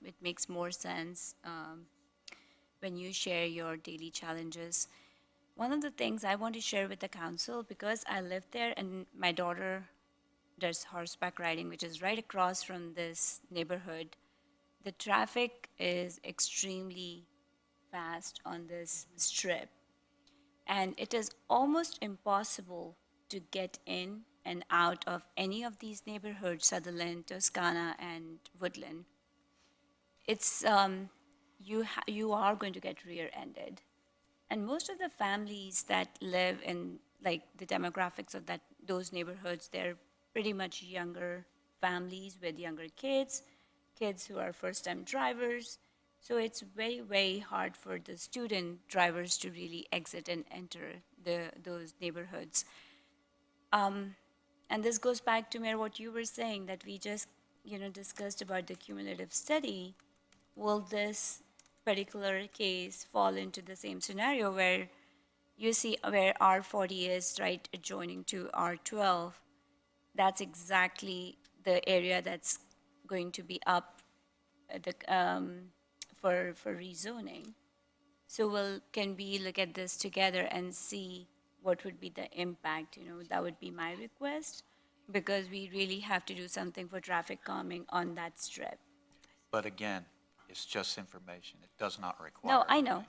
it makes more sense when you share your daily challenges. One of the things I want to share with the council, because I live there and my daughter does horseback riding, which is right across from this neighborhood, the traffic is extremely fast on this strip. And it is almost impossible to get in and out of any of these neighborhoods, Sutherland, Toscana, and Woodland. It's, you are going to get rear-ended. And most of the families that live in, like, the demographics of those neighborhoods, they're pretty much younger families with younger kids, kids who are first-time drivers. So it's very, very hard for the student drivers to really exit and enter those neighborhoods. And this goes back to, Mayor, what you were saying, that we just, discussed about the cumulative study. Will this particular case fall into the same scenario where you see where R40 is right adjoining to R12? That's exactly the area that's going to be up at for rezoning. So can we look at this together and see what would be the impact? That would be my request, because we really have to do something for traffic calming on that strip. But again, it's just information. It does not require. No, I know.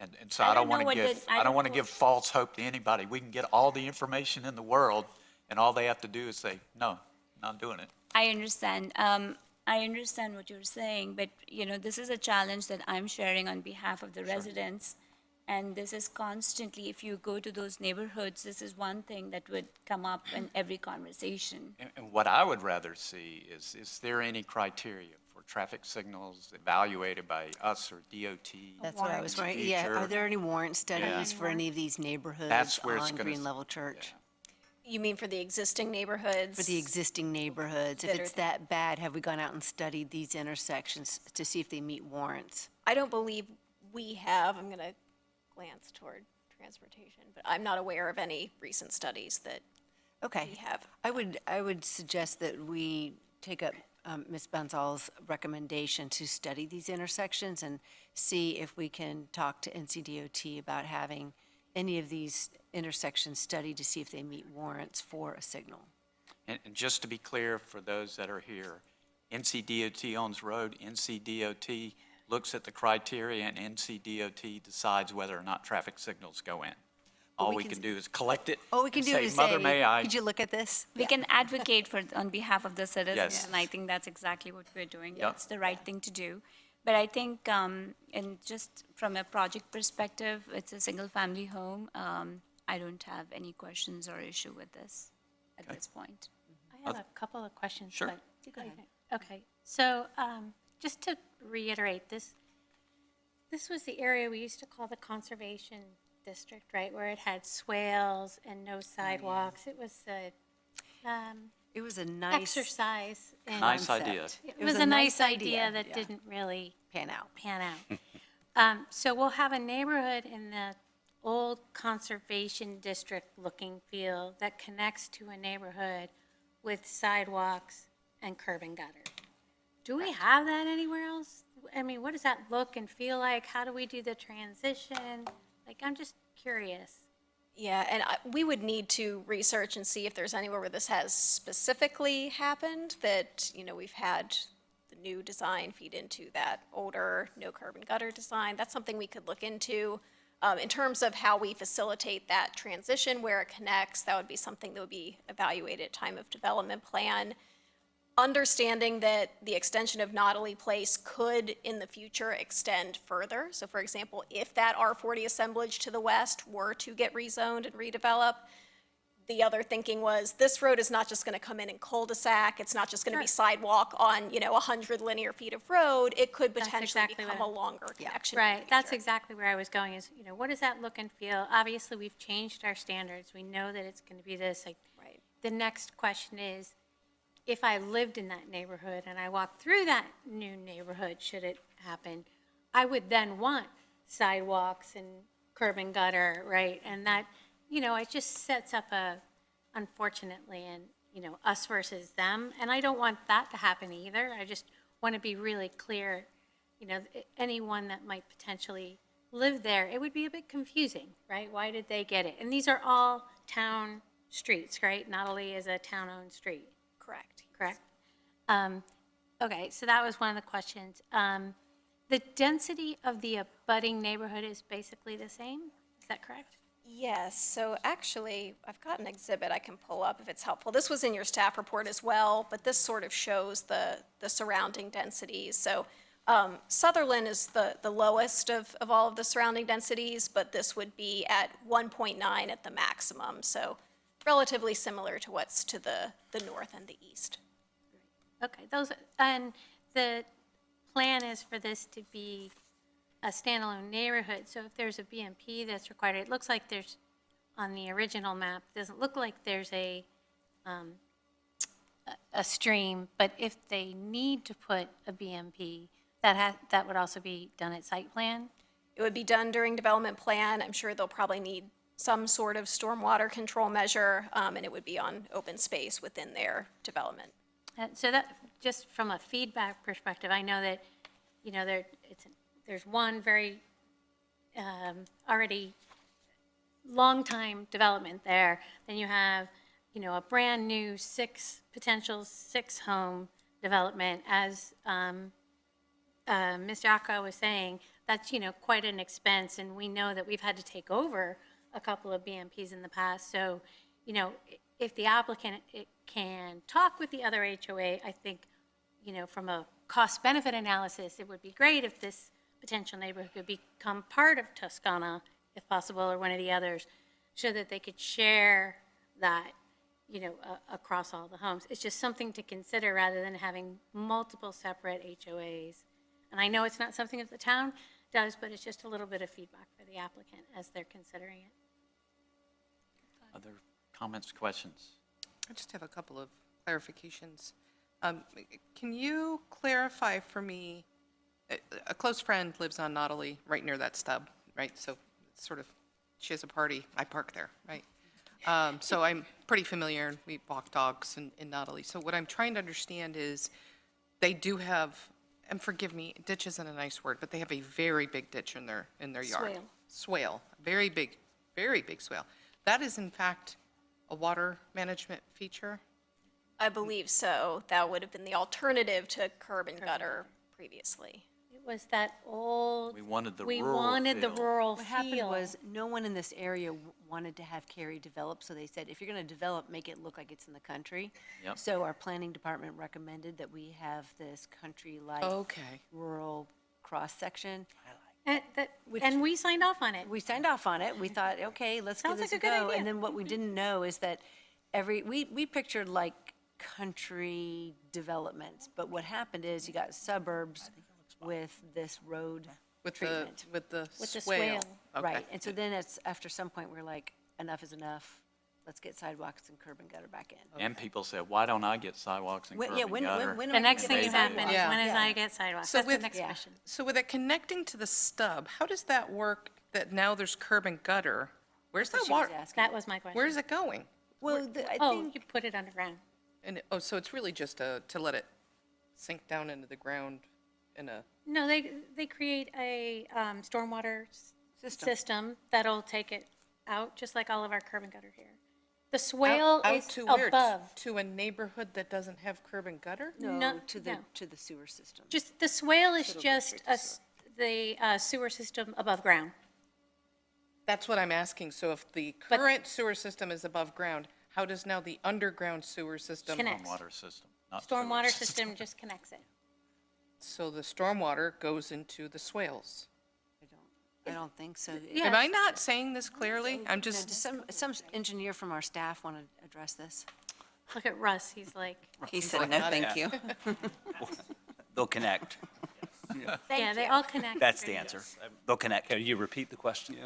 And so I don't know want to what give, the- I don't want to give false hope to anybody. We can get all the information in the world, and all they have to do is say, no, not doing it. I understand. I understand what you're saying, but, this is a challenge that I'm sharing on behalf of the residents. And this is constantly, if you go to those neighborhoods, this is one thing that would come up in every conversation. And what I would rather see is there any criteria for traffic signals evaluated by us or DOT? That's what I was wondering. Yeah, Future? are there any warrant studies for Yeah. any of these neighborhoods That's where it's on gonna Green s- Level Church? You mean for the existing neighborhoods? For the existing neighborhoods, if That are- it's that bad, have we gone out and studied these intersections to see if they meet warrants? I don't believe we have. I'm going to glance toward transportation, but I'm not aware of any recent studies that Okay. we have. I would suggest that we take up Ms. Benzal's recommendation to study these intersections and see if we can talk to NCDOT about having any of these intersections studied to see if they meet warrants for a signal. And just to be clear, for those that are here, NCDOT owns road, NCDOT looks at the criteria, and NCDOT decides whether or not traffic signals go in. All we can do is collect it. All we can and do say, is Mother, may I? could you look at this? We can advocate on behalf of the citizens, Yes. and I think that's exactly what we're doing. Yep. That's the right thing to do. But I think, and just from a project perspective, it's a single-family home. I don't have any questions or issue with this at Okay. this point. I have a couple of questions. Sure. but- Okay, so just to reiterate, this was the area we used to call the Conservation District, right? Where it had swales and no sidewalks. It was a It was a nice exercise in. Nice idea. It was a nice idea that didn't really pan out. pan out. So we'll have a neighborhood in the old conservation district looking feel that connects to a neighborhood with sidewalks and curb and gutter. Do we have that anywhere else? I mean, what does that look and feel like? How do we do the transition? Like, I'm just curious. Yeah, and we would need to research and see if there's anywhere where this has specifically happened, that, we've had the new design feed into that older no curb and gutter design. That's something we could look into. In terms of how we facilitate that transition, where it connects, that would be something that would be evaluated at time of development plan. Understanding that the extension of Nautilus Place could, in the future, extend further. So for example, if that R40 assemblage to the west were to get rezoned and redeveloped, the other thinking was, this road is not just going to come in cul-de-sac, it's not just going to be sidewalk on, 100 linear feet of road, it could That's potentially exactly become what a longer connection. in the Right, that's future. exactly where I was going is, what does that look and feel? Obviously, we've changed our standards. We know that it's going to be this. Like, Right. the next question is, if I lived in that neighborhood and I walked through that new neighborhood, should it happen, I would then want sidewalks and curb and gutter, right? And that, it just sets up unfortunately, and, us versus them. And I don't want that to happen either. I just want to be really clear, anyone that might potentially live there, it would be a bit confusing, right? Why did they get it? And these are all town streets, right? Nottely is a town-owned street, Correct. correct? Okay, so that was one of the questions. The density of the abutting neighborhood is basically the same, is that correct? Yes, so actually, I've got an exhibit I can pull up if it's helpful. This was in your staff report as well, but this sort of shows the surrounding densities. So Sutherland is the lowest of all of the surrounding densities, but this would be at 1.9 at the maximum. So relatively similar to what's to the north and the east. Okay, and the plan is for this to be a standalone neighborhood, so if there's a BMP that's required, it looks like there's, on the original map, doesn't look like there's a stream, but if they need to put a BMP, that would also be done at site plan? It would be done during development plan. I'm sure they'll probably need some sort of stormwater control measure, and it would be on open space within their development. So that, just from a feedback perspective, I know that, there's one very already long-time development there. Then you have, a brand-new potential six-home development. As Mr. Akka was saying, that's, quite an expense, and we know that we've had to take over a couple of BMPs in the past. So, if the applicant can talk with the other HOA, I think, from a cost-benefit analysis, it would be great if this potential neighborhood could become part of Tuscana, if possible, or one of the others, so that they could share that, across all the homes. It's just something to consider rather than having multiple separate HOAs. And I know it's not something that the town does, but it's just a little bit of feedback for the applicant as they're considering it. Other comments, questions? I just have a couple of clarifications. Can you clarify for me, a close friend lives on Nottely, right near that stub, right? So it's sort of, she has a party, I park there, right? So I'm pretty familiar, we walk dogs in Nottely. So what I'm trying to understand is, they do have, and forgive me, ditch isn't a nice word, but they have a very big ditch in their yard. Swale. Swale, very big swale. That is in fact a water management feature? I believe so. That would have been the alternative to curb and gutter previously. It was that old. We wanted the We rural wanted the feel. rural What happened feel. was, no one in this area wanted to have Cary develop, so they said, if you're going to develop, make it look like it's in the country. Yep. So our planning department recommended that we have this country-like Okay. rural cross-section. And we signed off on it. We signed off on it. We thought, okay, let's give Sounds this like a a good go. idea. And then what we didn't know is that we pictured like country developments, but what happened is you got suburbs with this road With treatment. with the With the swale. swale. Okay. Right, and so then it's, after some point, we're like, enough is enough. Let's get sidewalks and curb and gutter back in. And people said, why don't I get sidewalks and curb Yeah, and when gutter? am The I next gonna thing get to happen is sidewalks? when is Yeah. I get sidewalks. So That's the with- next Yeah. question. So with it connecting to the stub, how does that work that now there's curb and gutter? Where's That's that what she was water? asking. That was my question. Where's it going? Well, I Oh, think, you put it underground. And, so it's really just to let it sink down into the ground in a, No, they create a stormwater System. system that'll take it out, just like all of our curb and gutter here. The swale out is to where? above. To a neighborhood that doesn't have curb and gutter? no, no. to the sewer system. Just, the swale is just the sewer system above ground. That's what I'm asking. So if the But- current sewer system is above ground, how does now the underground sewer system? Connect. Stormwater system, not sewer Stormwater system just connects it. So the stormwater goes into the swales. I don't think so. Yeah. Am I not saying this clearly? I'm Does just, some engineer from our staff want to address this? Look at Russ, he's like, He said, no, thank you. They'll connect. yeah, they all connect. That's the answer. They'll connect. Can you repeat the question?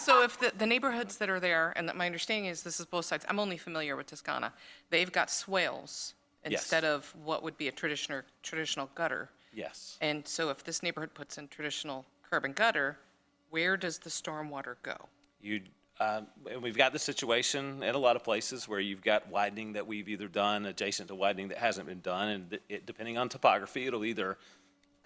so if the neighborhoods that are there, and that my understanding is this is both sides, I'm only familiar with Tuscana, they've got swales Yes. instead of what would be a traditional gutter. Yes. And so if this neighborhood puts in traditional curb and gutter, where does the stormwater go? You'd And we've got the situation in a lot of places where you've got widening that we've either done adjacent to widening that hasn't been done, and depending on topography, it'll either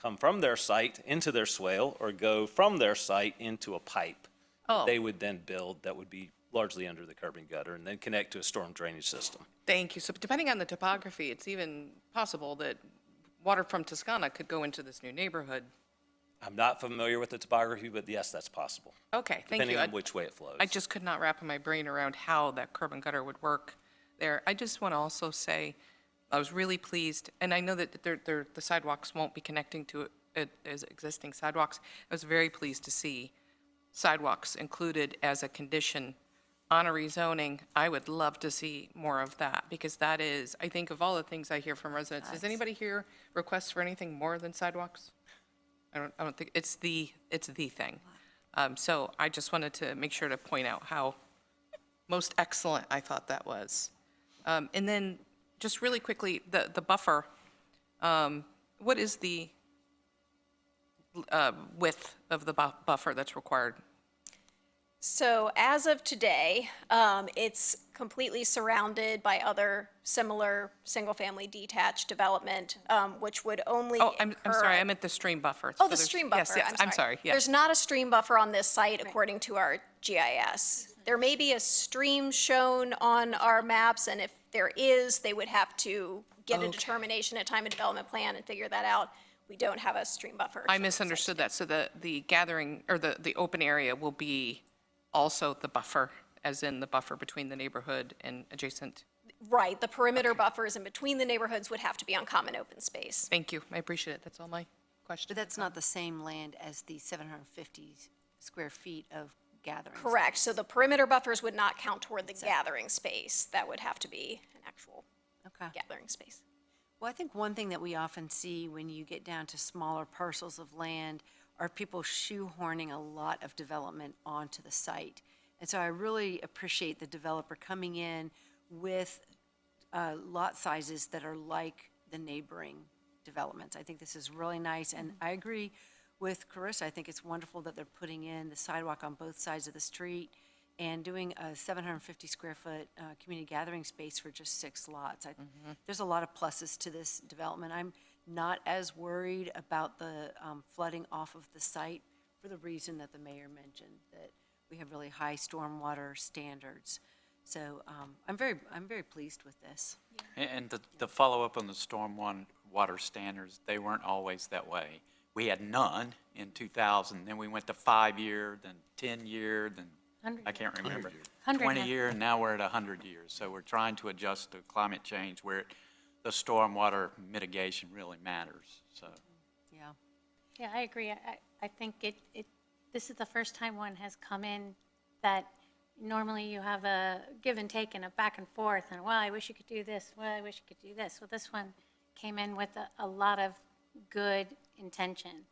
come from their site into their swale or go from their site into a pipe. Oh. They would then build that would be largely under the curb and gutter and then connect to a storm drainage system. Thank you. So depending on the topography, it's even possible that water from Toscana could go into this new neighborhood. I'm not familiar with the topography, but yes, that's possible, Okay, thank you. depending on which way it flows. I just could not wrap my brain around how that curb and gutter would work there. I just want to also say, I was really pleased, and I know that the sidewalks won't be connecting to it as existing sidewalks. I was very pleased to see sidewalks included as a condition on a rezoning. I would love to see more of that, because that is, I think of all the things I hear from residents, does anybody here request for anything more than sidewalks? I don't think, it's the thing. So I just wanted to make sure to point out how most excellent I thought that was. And then, just really quickly, the buffer, what is the width of the buffer that's required? So as of today, it's completely surrounded by other similar single-family detached development, which would only Oh, I'm sorry, occur- I meant the stream buffer. Oh, So the there's- stream buffer. Yes, I'm sorry, yes. There's not a stream buffer on this site according to our GIS. There may be a stream shown on our maps, and if there is, they would have to get a Okay. determination at time of development plan and figure that out. We don't have a stream buffer. I misunderstood that. So the gathering, or the open area will be also the buffer, as in the buffer between the neighborhood and adjacent? Right, the perimeter buffers in between the neighborhoods would have to be on common open space. Thank you, I appreciate it. That's all my questions. But that's not the same land as the 750 square feet of gathering. Correct, so the perimeter buffers would not count toward the gathering space. That would have to be an actual Okay. gathering space. Well, I think one thing that we often see when you get down to smaller parcels of land are people shoehorning a lot of development onto the site. And so I really appreciate the developer coming in with lot sizes that are like the neighboring developments. I think this is really nice, and I agree with Carissa. I think it's wonderful that they're putting in the sidewalk on both sides of the street and doing a 750 square foot community gathering space for just 6 lots. There's a lot of pluses to this development. I'm not as worried about the flooding off of the site for the reason that the mayor mentioned, that we have really high stormwater standards. So I'm very pleased with this. And the follow-up on the storm water standards, they weren't always that way. We had none in 2000, then we went to 5-year, then 10-year, then, I can't remember. 100 now. 20-year, and now we're at 100 years. So we're trying to adjust to climate change where the stormwater mitigation really matters, so. Yeah. Yeah, I agree. I think this is the first time one has come in that normally you have a give and take and a back and forth, and, well, I wish you could do this, well, I wish you could do this. Well, this one came in with a lot of good intention,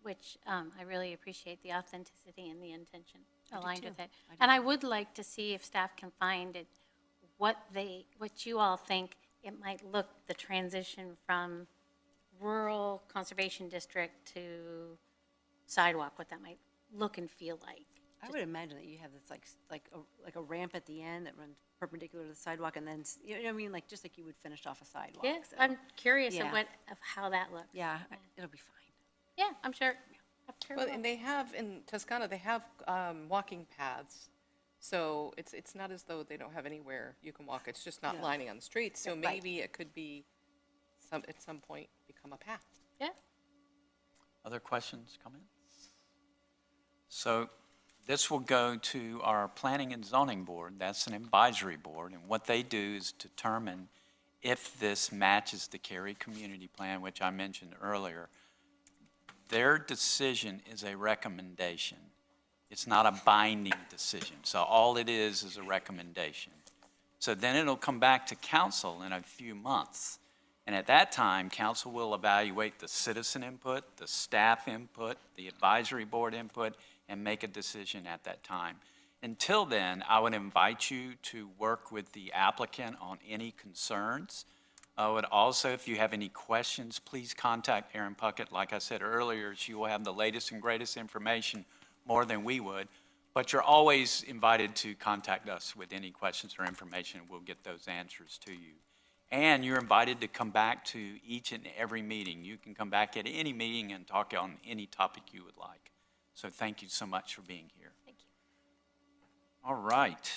which I really appreciate the authenticity and the intention aligned with it. And I would like to see if staff can find it, what you all think it might look, the transition from rural conservation district to sidewalk, what that might look and feel like. I would imagine that you have this like a ramp at the end that runs perpendicular to the sidewalk, and then, you know what I mean, like, just like you would finish off a sidewalk. Yes, So, I'm curious yeah. of how that looks. Yeah, it'll be fine. Yeah, I'm sure. Well, and they have, in Toscana, they have walking paths. So it's not as though they don't have anywhere you can walk. It's just not Yeah. lining on the streets. So Right. maybe it could be, at some point, become a path. Yeah. Other questions, comments? So this will go to our Planning and Zoning Board. That's an advisory board, and what they do is determine if this matches the Cary Community Plan, which I mentioned earlier. Their decision is a recommendation. It's not a binding decision. So all it is a recommendation. So then it'll come back to council in a few months. And at that time, council will evaluate the citizen input, the staff input, the advisory board input, and make a decision at that time. Until then, I would invite you to work with the applicant on any concerns. I would also, if you have any questions, please contact Erin Puckett. Like I said earlier, she will have the latest and greatest information, more than we would. But you're always invited to contact us with any questions or information. We'll get those answers to you. And you're invited to come back to each and every meeting. You can come back at any meeting and talk on any topic you would like. So thank you so much for being here. Thank you. All right,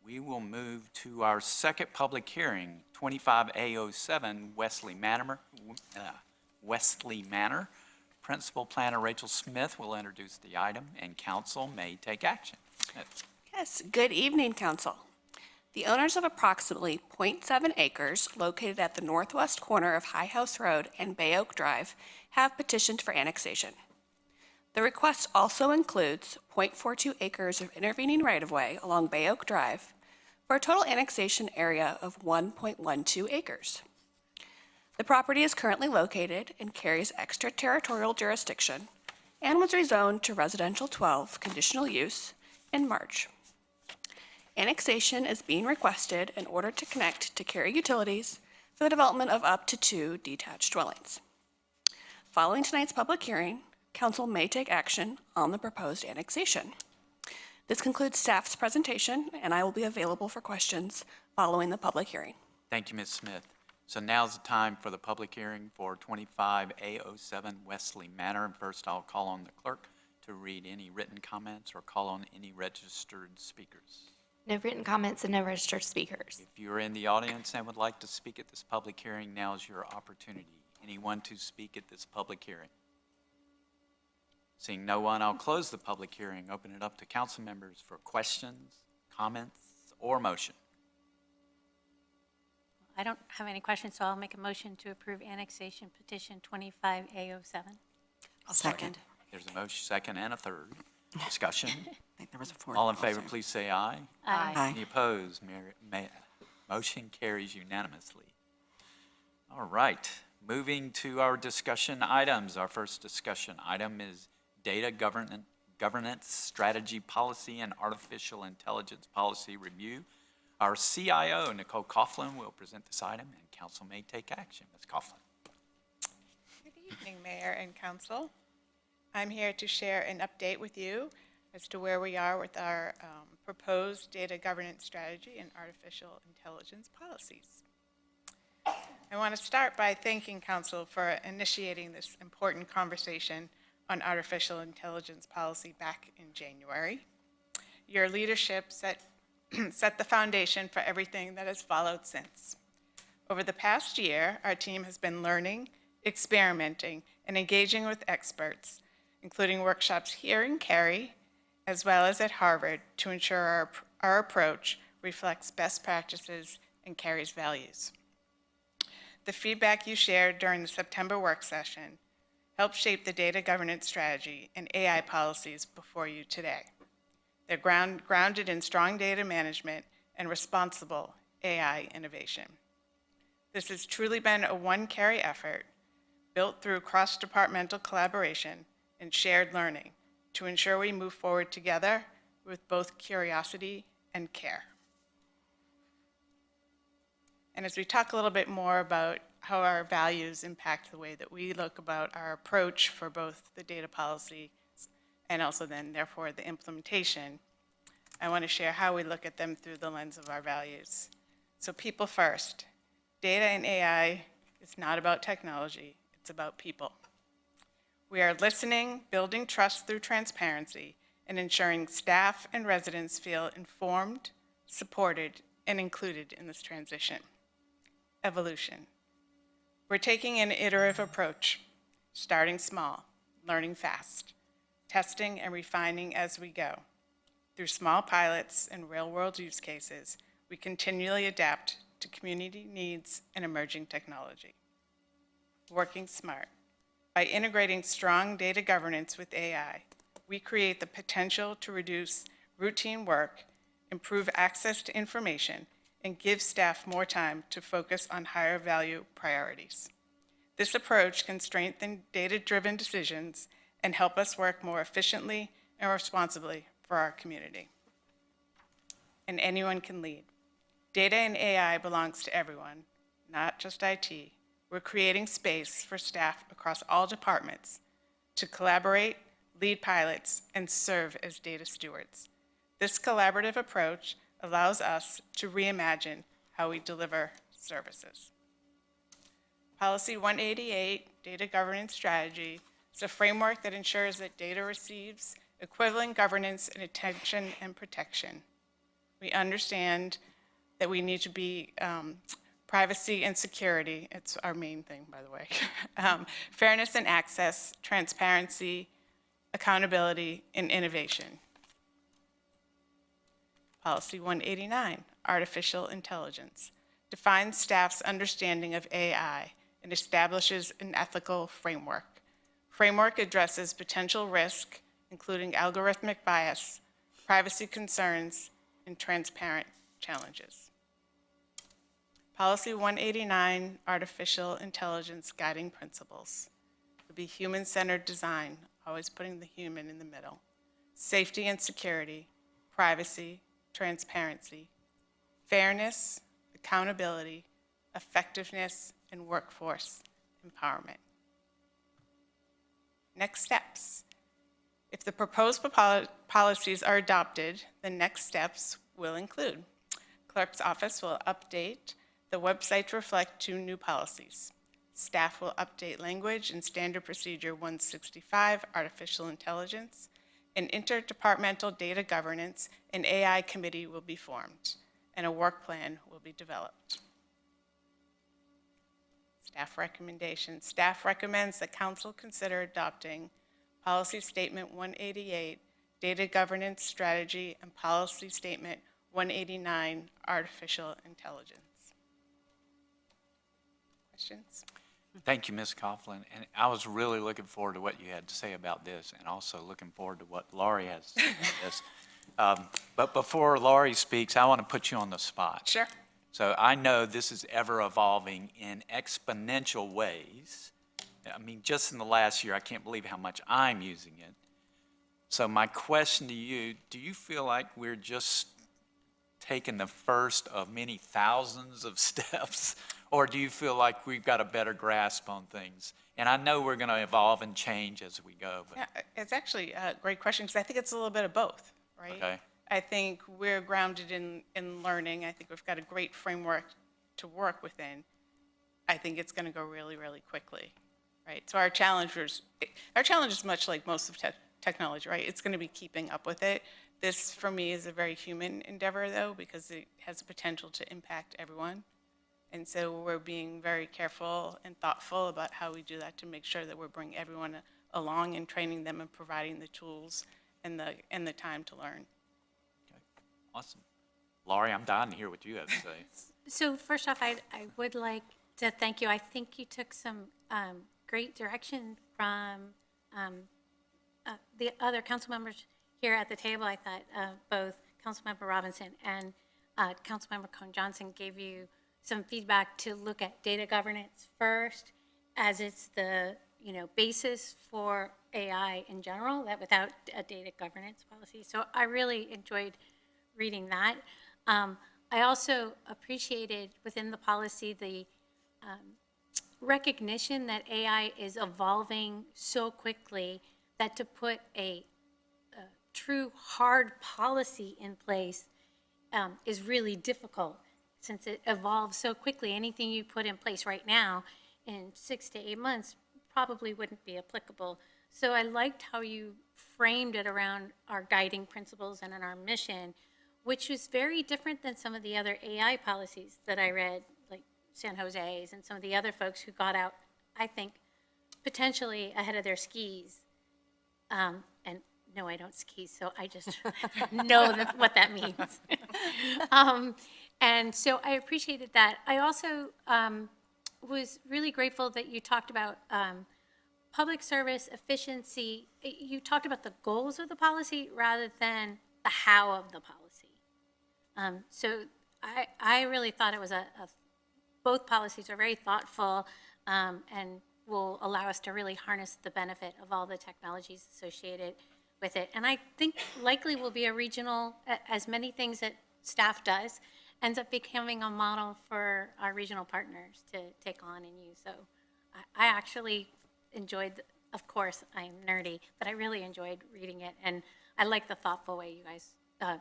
we will move to our second public hearing, 25A07 Wesley Manor. Principal Planner Rachel Smith will introduce the item, and council may take action. Smith. Yes, good evening, council. The owners of approximately .7 acres located at the northwest corner of High House Road and Bay Oak Drive have petitioned for annexation. The request also includes .42 acres of intervening right-of-way along Bay Oak Drive for a total annexation area of 1.12 acres. The property is currently located in Cary's extraterritorial jurisdiction and was rezoned to residential 12 conditional use in March. Annexation is being requested in order to connect to Cary utilities for the development of up to 2 detached dwellings. Following tonight's public hearing, council may take action on the proposed annexation. This concludes staff's presentation, and I will be available for questions following the public hearing. Thank you, Ms. Smith. So now's the time for the public hearing for 25A07 Wesley Manor. And first, I'll call on the clerk to read any written comments or call on any registered speakers. No written comments and no registered speakers. If you're in the audience and would like to speak at this public hearing, now is your opportunity. Anyone to speak at this public hearing? Seeing no one, I'll close the public hearing, open it up to council members for questions, comments, or motion. I don't have any questions, so I'll make a motion to approve annexation petition 25A07. I'll second. There's a motion, second, and a third. Discussion. I think there was a fourth. All in favor, please say aye. Aye. Any opposed? Motion carries unanimously. All right, moving to our discussion items. Our first discussion item is data governance strategy policy and artificial intelligence policy review. Our CIO, Nicole Coughlin, will present this item, and council may take action. Ms. Coughlin. Good evening, Mayor and Council. I'm here to share an update with you as to where we are with our proposed data governance strategy and artificial intelligence policies. I want to start by thanking Council for initiating this important conversation on artificial intelligence policy back in January. Your leadership set the foundation for everything that has followed since. Over the past year, our team has been learning, experimenting, and engaging with experts, including workshops here in Cary, as well as at Harvard, to ensure our approach reflects best practices and Cary's values. The feedback you shared during the September work session helped shape the data governance strategy and AI policies before you today. They're grounded in strong data management and responsible AI innovation. This has truly been a one Cary effort built through cross-departmental collaboration and shared learning to ensure we move forward together with both curiosity and care. And as we talk a little bit more about how our values impact the way that we look about our approach for both the data policy and also then therefore the implementation, I want to share how we look at them through the lens of our values. So people first. Data and AI is not about technology, it's about people. We are listening, building trust through transparency, and ensuring staff and residents feel informed, supported, and included in this transition. Evolution. We're taking an iterative approach, starting small, learning fast, testing and refining as we go. Through small pilots and real-world use cases, we continually adapt to community needs and emerging technology. Working smart. By integrating strong data governance with AI, we create the potential to reduce routine work, improve access to information, and give staff more time to focus on higher value priorities. This approach can strengthen data-driven decisions and help us work more efficiently and responsibly for our community. And anyone can lead. Data and AI belongs to everyone, not just IT. We're creating space for staff across all departments to collaborate, lead pilots, and serve as data stewards. This collaborative approach allows us to reimagine how we deliver services. Policy 188, Data Governance Strategy, is a framework that ensures that data receives equivalent governance and attention and protection. We understand that we need to be privacy and security. It's our main thing, by the way. Fairness and access, transparency, accountability, and innovation. Policy 189, Artificial Intelligence, defines staff's understanding of AI and establishes an ethical framework. Framework addresses potential risk, including algorithmic bias, privacy concerns, and transparent challenges. Policy 189, Artificial Intelligence Guiding Principles, would be human-centered design, always putting the human in the middle, safety and security, privacy, transparency, fairness, accountability, effectiveness, and workforce empowerment. Next steps. If the proposed policies are adopted, the next steps will include: Clerk's office will update the website to reflect 2 new policies. Staff will update language in Standard Procedure 165, Artificial Intelligence. An interdepartmental data governance and AI committee will be formed, and a work plan will be developed. Staff recommendations. Staff recommends that Council consider adopting Policy Statement 188, Data Governance Strategy, and Policy Statement 189, Artificial Intelligence. Questions? Thank you, Ms. Coughlin. And I was really looking forward to what you had to say about this, and also looking forward to what Laurie has to say about this. But before Laurie speaks, I want to put you on the spot. Sure. So I know this is ever evolving in exponential ways. I mean, just in the last year, I can't believe how much I'm using it. So my question to you, do you feel like we're just taking the first of many thousands of steps, or do you feel like we've got a better grasp on things? And I know we're going to evolve and change as we go. But. Yeah, it's actually a great question, because I think it's a little bit of both, right? Okay. I think we're grounded in learning. I think we've got a great framework to work within. I think it's going to go really, really quickly, right? So our challenge is much like most of technology, right? It's going to be keeping up with it. This, for me, is a very human endeavor, though, because it has the potential to impact everyone. And so we're being very careful and thoughtful about how we do that to make sure that we're bringing everyone along and training them and providing the tools and the time to learn. Awesome. Laurie, I'm dying to hear what you have to say. So first off, I would like to thank you. I think you took some great direction from the other council members here at the table. I thought both Councilmember Robinson and Councilmember Cohn-Johnson gave you some feedback to look at data governance first, as it's the basis for AI in general, that without a data governance policy. So I really enjoyed reading that. I also appreciated within the policy the recognition that AI is evolving so quickly that to put a true hard policy in place is really difficult, since it evolves so quickly. Anything you put in place right now in 6 to 8 months probably wouldn't be applicable. So I liked how you framed it around our guiding principles and in our mission, which was very different than some of the other AI policies that I read, like San Jose's and some of the other folks who got out, I think, potentially ahead of their skis. And no, I don't ski, so I just know what that means. And so I appreciated that. I also was really grateful that you talked about public service efficiency. You talked about the goals of the policy rather than the how of the policy. So I really thought it was both policies are very thoughtful and will allow us to really harness the benefit of all the technologies associated with it. And I think likely will be a regional, as many things that staff does, ends up becoming a model for our regional partners to take on and use. So I actually enjoyed, of course, I'm nerdy, but I really enjoyed reading it. And I like the thoughtful way you guys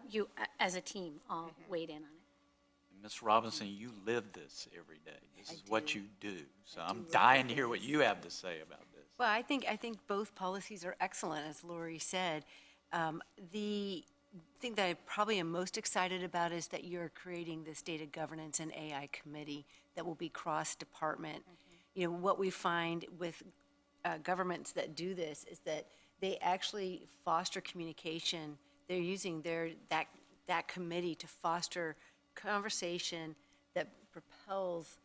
you, as a team, all weighed in on it. Ms. Robinson, you live this every day. This is what you do. So I'm dying to hear what you have to say about this. Well, I think both policies are excellent, as Lori said. The thing that I probably am most excited about is that you're creating this data governance and AI committee that will be cross-department. You know, what we find with governments that do this is that they actually foster communication. They're using that committee to foster conversation that propels,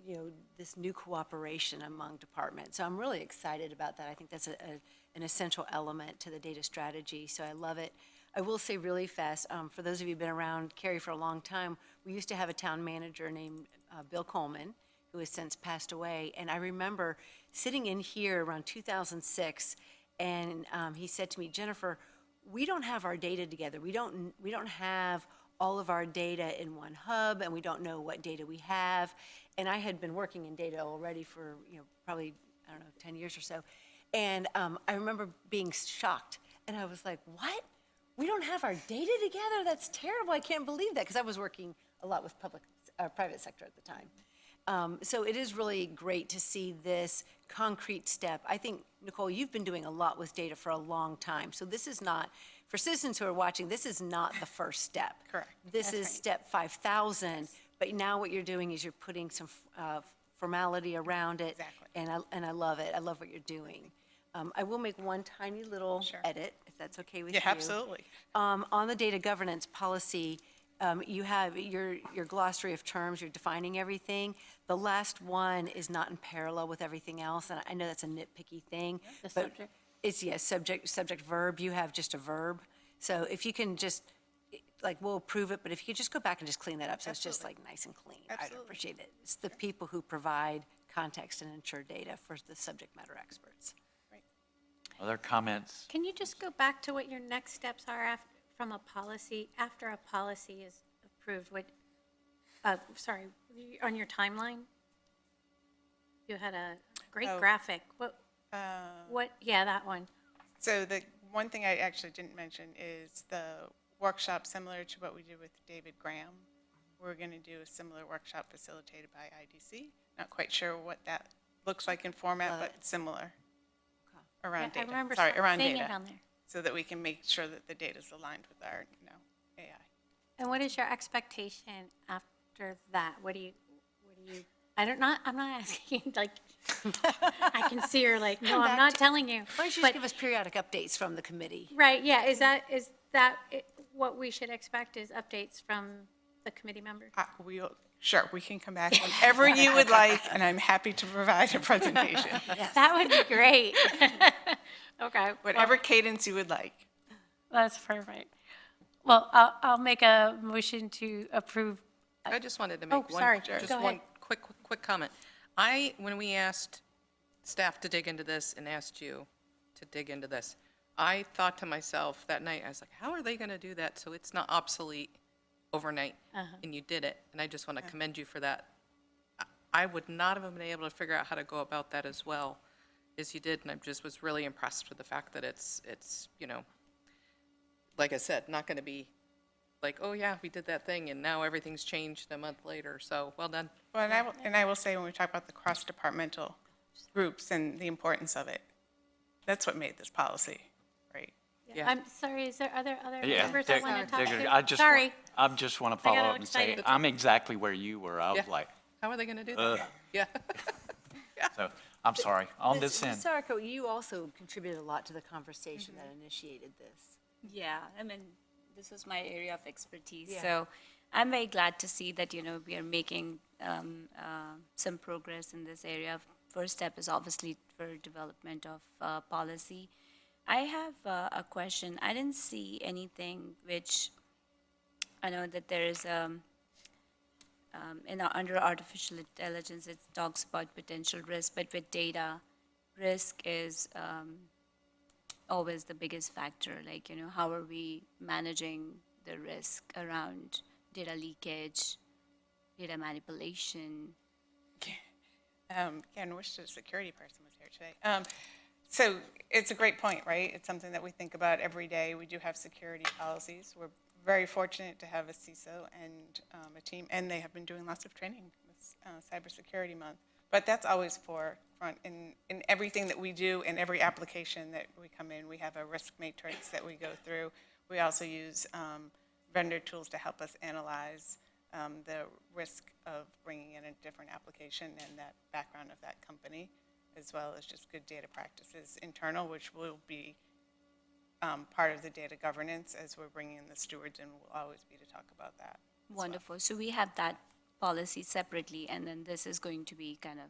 you know, this new cooperation among departments. So I'm really excited about that. I think that's an essential element to the data strategy, so I love it. I will say really fast, for those of you who've been around Cary for a long time, we used to have a town manager named Bill Coleman, who has since passed away, and I remember sitting in here around 2006, and he said to me, Jennifer, we don't have our data together. We don't have all of our data in one hub, and we don't know what data we have. And I had been working in data already for, you know, probably, I don't know, 10 years or so. And I remember being shocked. And I was like, what? We don't have our data together? That's terrible. I can't believe that, because I was working a lot with private sector at the time. So it is really great to see this concrete step. I think, Nicole, you've been doing a lot with data for a long time. So this is not, for citizens who are watching, this is not the first step. Correct. This is step 5,000. But now what you're doing is you're putting some formality around it. Exactly. And I love it. I love what you're doing. I will make one tiny little edit, if that's okay with you. Yeah, absolutely. On the data governance policy, you have your glossary of terms, you're defining everything. The last one is not in parallel with everything else, and I know that's a nitpicky thing. The but subject. It's, yes, subject, verb. You have just a verb. So if you can just, like, we'll approve it, but if you could just go back and just clean that up, so it's just like nice and clean. I'd Absolutely. appreciate it. It's the people who provide context and ensure data for the subject matter experts. Other comments? Can you just go back to what your next steps are from a policy, after a policy is approved? Sorry, on your timeline? You had a great Oh. graphic. Yeah, that one. So the one thing I actually didn't mention is the workshop similar to what we did with David Graham. We're going to do a similar workshop facilitated by IDC. Not quite sure what that looks like in format, but similar around Yeah, I data. remember Sorry, around seeing data. it on there. So that we can make sure that the data is aligned with our, AI. And what is your expectation after that? What do you, I'm not asking, like, I can see her like, no, I'm not telling you. Why don't you But- just give us periodic updates from the committee? Right, yeah, is that what we should expect is updates from the committee members? Sure, we can come back whenever you would like, and I'm happy to provide a presentation. That would be great. Okay. Whatever cadence you would like. That's perfect. Well, I'll make a motion to approve. I just wanted to Oh, make one, sorry. just Go one ahead. quick comment. When we asked staff to dig into this and asked you to dig into this, I thought to myself that night, I was like, how are they going to do that so it's not obsolete overnight? And you did it, and I just want to commend you for that. I would not have been able to figure out how to go about that as well as you did, and I just was really impressed with the fact that it's like I said, not going to be like, oh yeah, we did that thing, and now everything's changed a month later, so well done. Well, and I will say, when we talk about the cross-departmental groups and the importance of it, that's what made this policy, right? Yeah. I'm sorry, are there other Yeah, members that want to talk to? I Sorry. just want to I follow got all up and say, excited. I'm exactly where you were. I was Yeah. like, How are they going to do that? Yeah. so, I'm sorry, on this end. Ms. Sarko, you also contributed a lot to the conversation that initiated this. Yeah, I mean, this is my area of expertise. Yeah. So I'm very glad to see that, we are making some progress in this area. First step is obviously for development of policy. I have a question. I didn't see anything which, I know that there is, under artificial intelligence, it talks about potential risk, but with data, risk is always the biggest factor. Like, how are we managing the risk around data leakage, data manipulation? Again, wish the security person was here today. So it's a great point, right? It's something that we think about every day. We do have security policies. We're very fortunate to have a CISO and a team, and they have been doing lots of training this Cybersecurity Month. But that's always forefront in everything that we do, in every application that we come in. We have a risk matrix that we go through. We also use vendor tools to help us analyze the risk of bringing in a different application and that background of that company, as well as just good data practices internal, which will be part of the data governance as we're bringing in the stewards, and will always be to talk about that. Wonderful. So we have that policy separately, and then this is going to be kind of,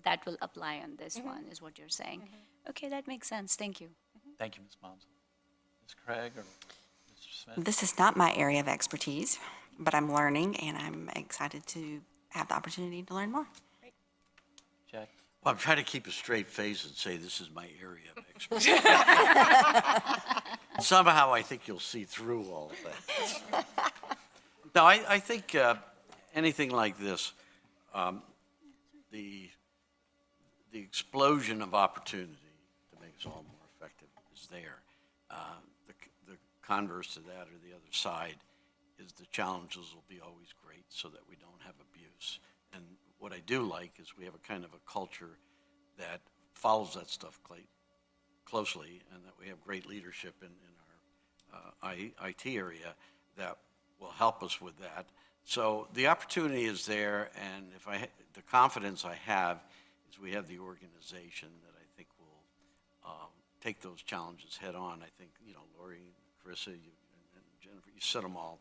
that will apply on this one, is what you're saying. Okay, that makes sense. Thank you. Thank you, Ms. Bonzo. Ms. Craig or Mr. Smith? This is not my area of expertise, but I'm learning, and I'm excited to have the opportunity to learn more. Jack? Well, I'm trying to keep a straight face and say this is my area of expertise. Somehow I think you'll see through all of that. No, I think anything like this, the explosion of opportunity to make us all more effective is there. The converse to that, or the other side, is the challenges will be always great so that we don't have abuse. And what I do like is we have a kind of a culture that follows that stuff closely, and that we have great leadership in our IT area that will help us with that. So the opportunity is there, and the confidence I have is we have the organization that I think will take those challenges head on. I think, Lori, Carissa, and Jennifer, you said them all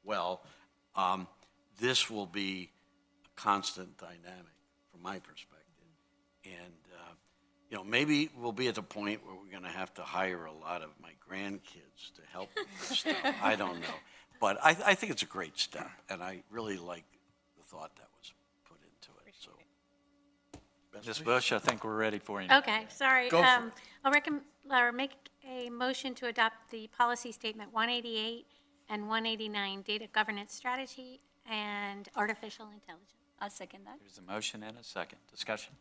well. This will be a constant dynamic from my perspective. And, maybe we'll be at the point where we're going to have to hire a lot of my grandkids to help with this stuff. I don't know. But I think it's a great step, and I really like the thought that was put into it. So, Ms. Bush, I think we're ready for you. Okay, sorry. Go for it. I'll make a motion to adopt the policy statement 188 and 189, data governance strategy and artificial intelligence. I'll second that. There's a motion and a second. Discussion?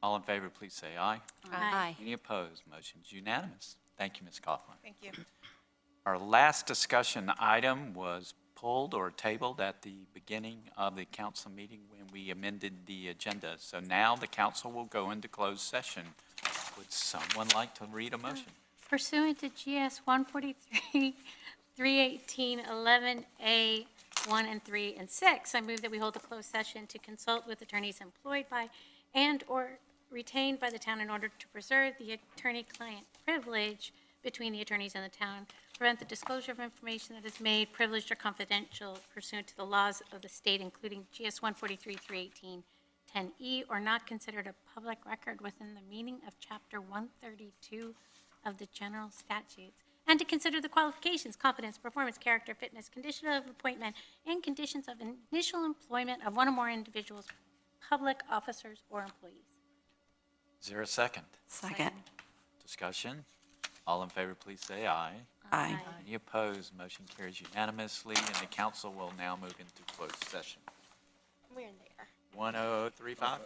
All in favor, please say aye. Aye. Any opposed? Motion's unanimous. Thank you, Ms. Kaufman. Thank you. Our last discussion item was pulled or tabled at the beginning of the council meeting when we amended the agenda. So now the council will go into closed session. Would someone like to read a motion? Pursuant to GS 143, 318, 11A, 1 and 3 and 6, I move that we hold a closed session to consult with attorneys employed by and/or retained by the town in order to preserve the attorney-client privilege between the attorneys and the town, prevent the disclosure of information that is made privileged or confidential pursuant to the laws of the state, including GS 143, 318, 10E, or not considered a public record within the meaning of Chapter 132 of the general statutes, and to consider the qualifications, competence, performance, character, fitness, condition of appointment, and conditions of initial employment of one or more individuals, public officers, or employees. Is there a second? Second. Discussion? All in favor, please say aye. Aye. Any opposed? Motion carries unanimously, and the council will now move into closed session. We're in there. 10035?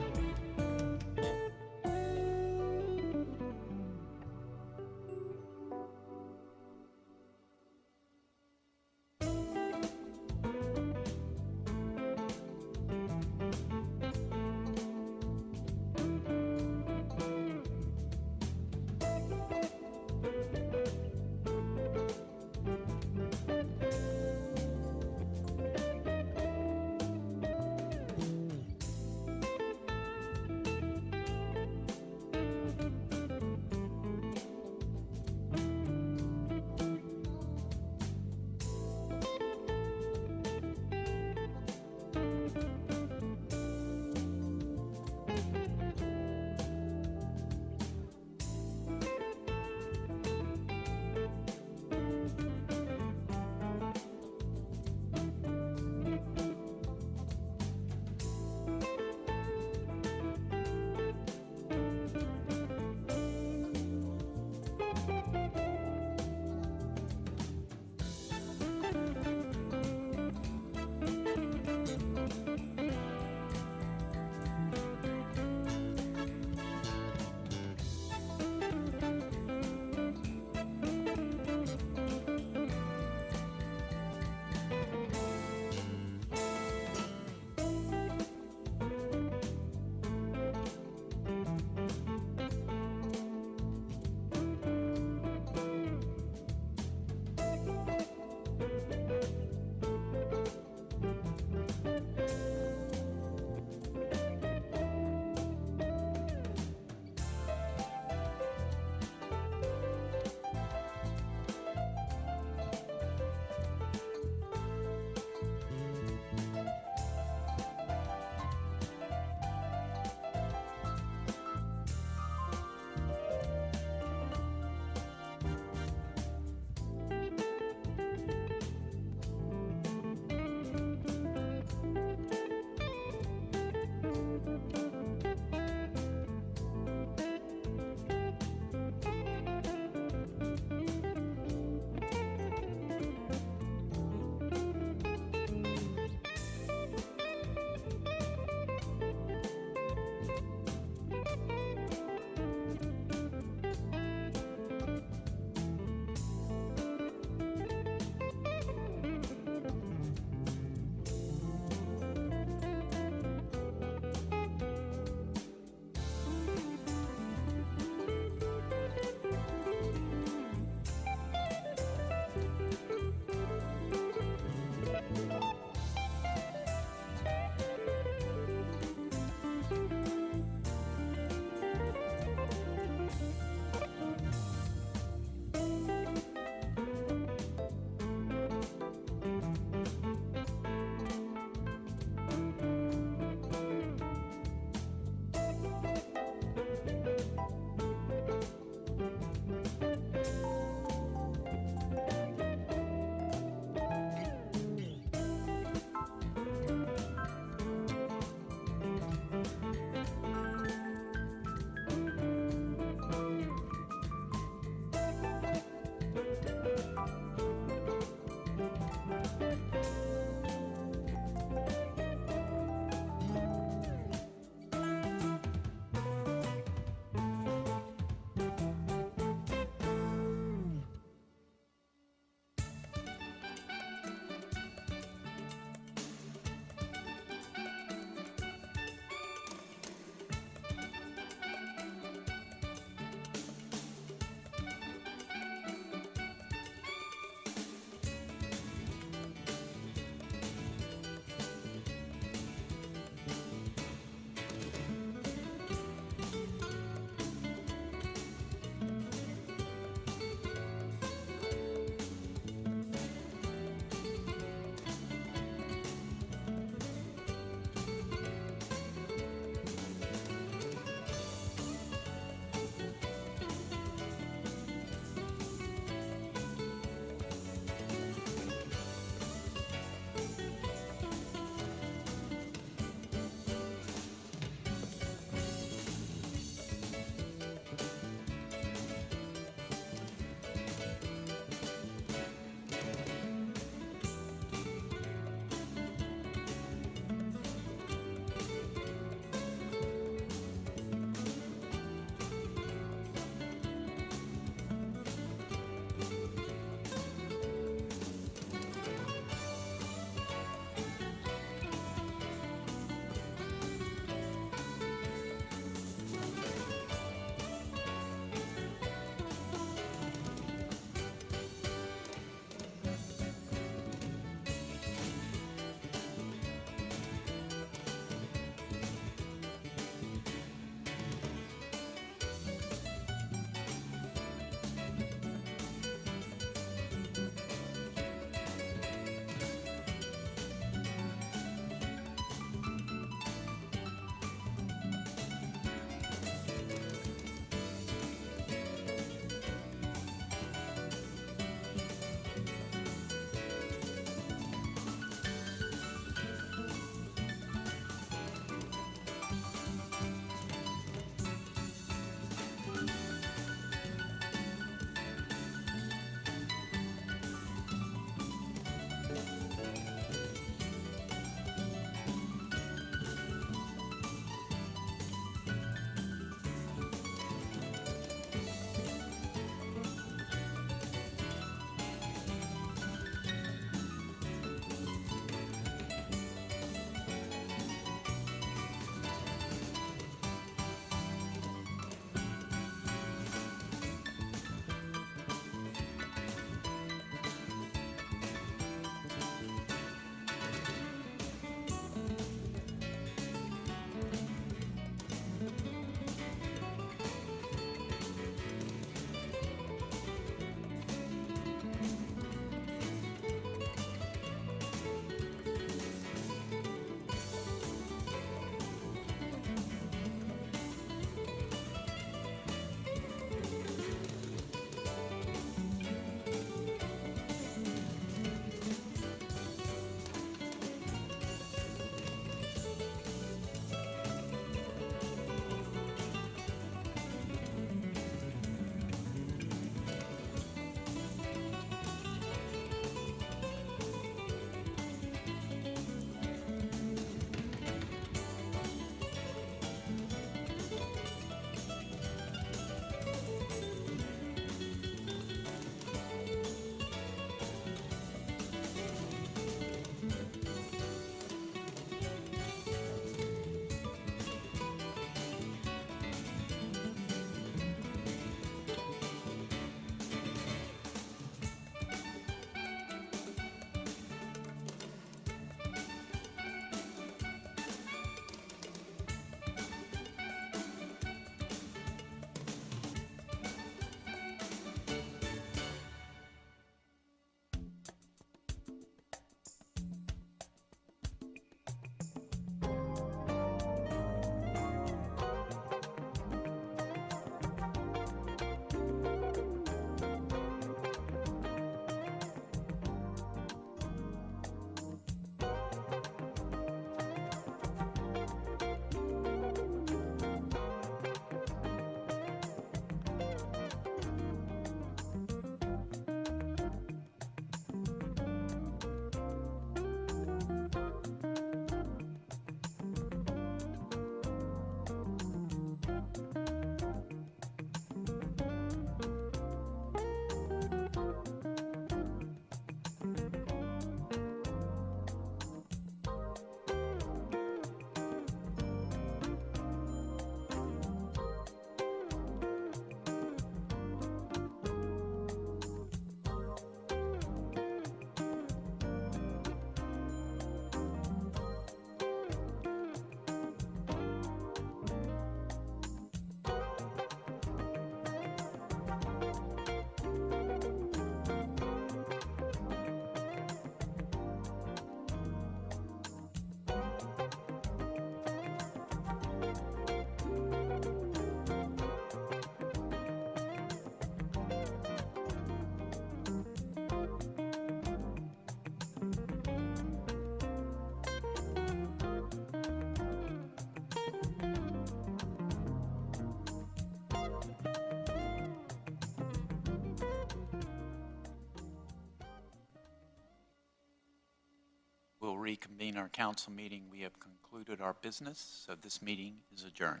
reconvene our council meeting. We have concluded our business, so this meeting is adjourned.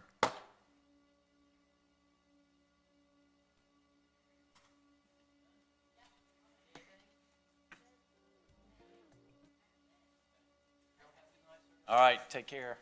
All right, take care.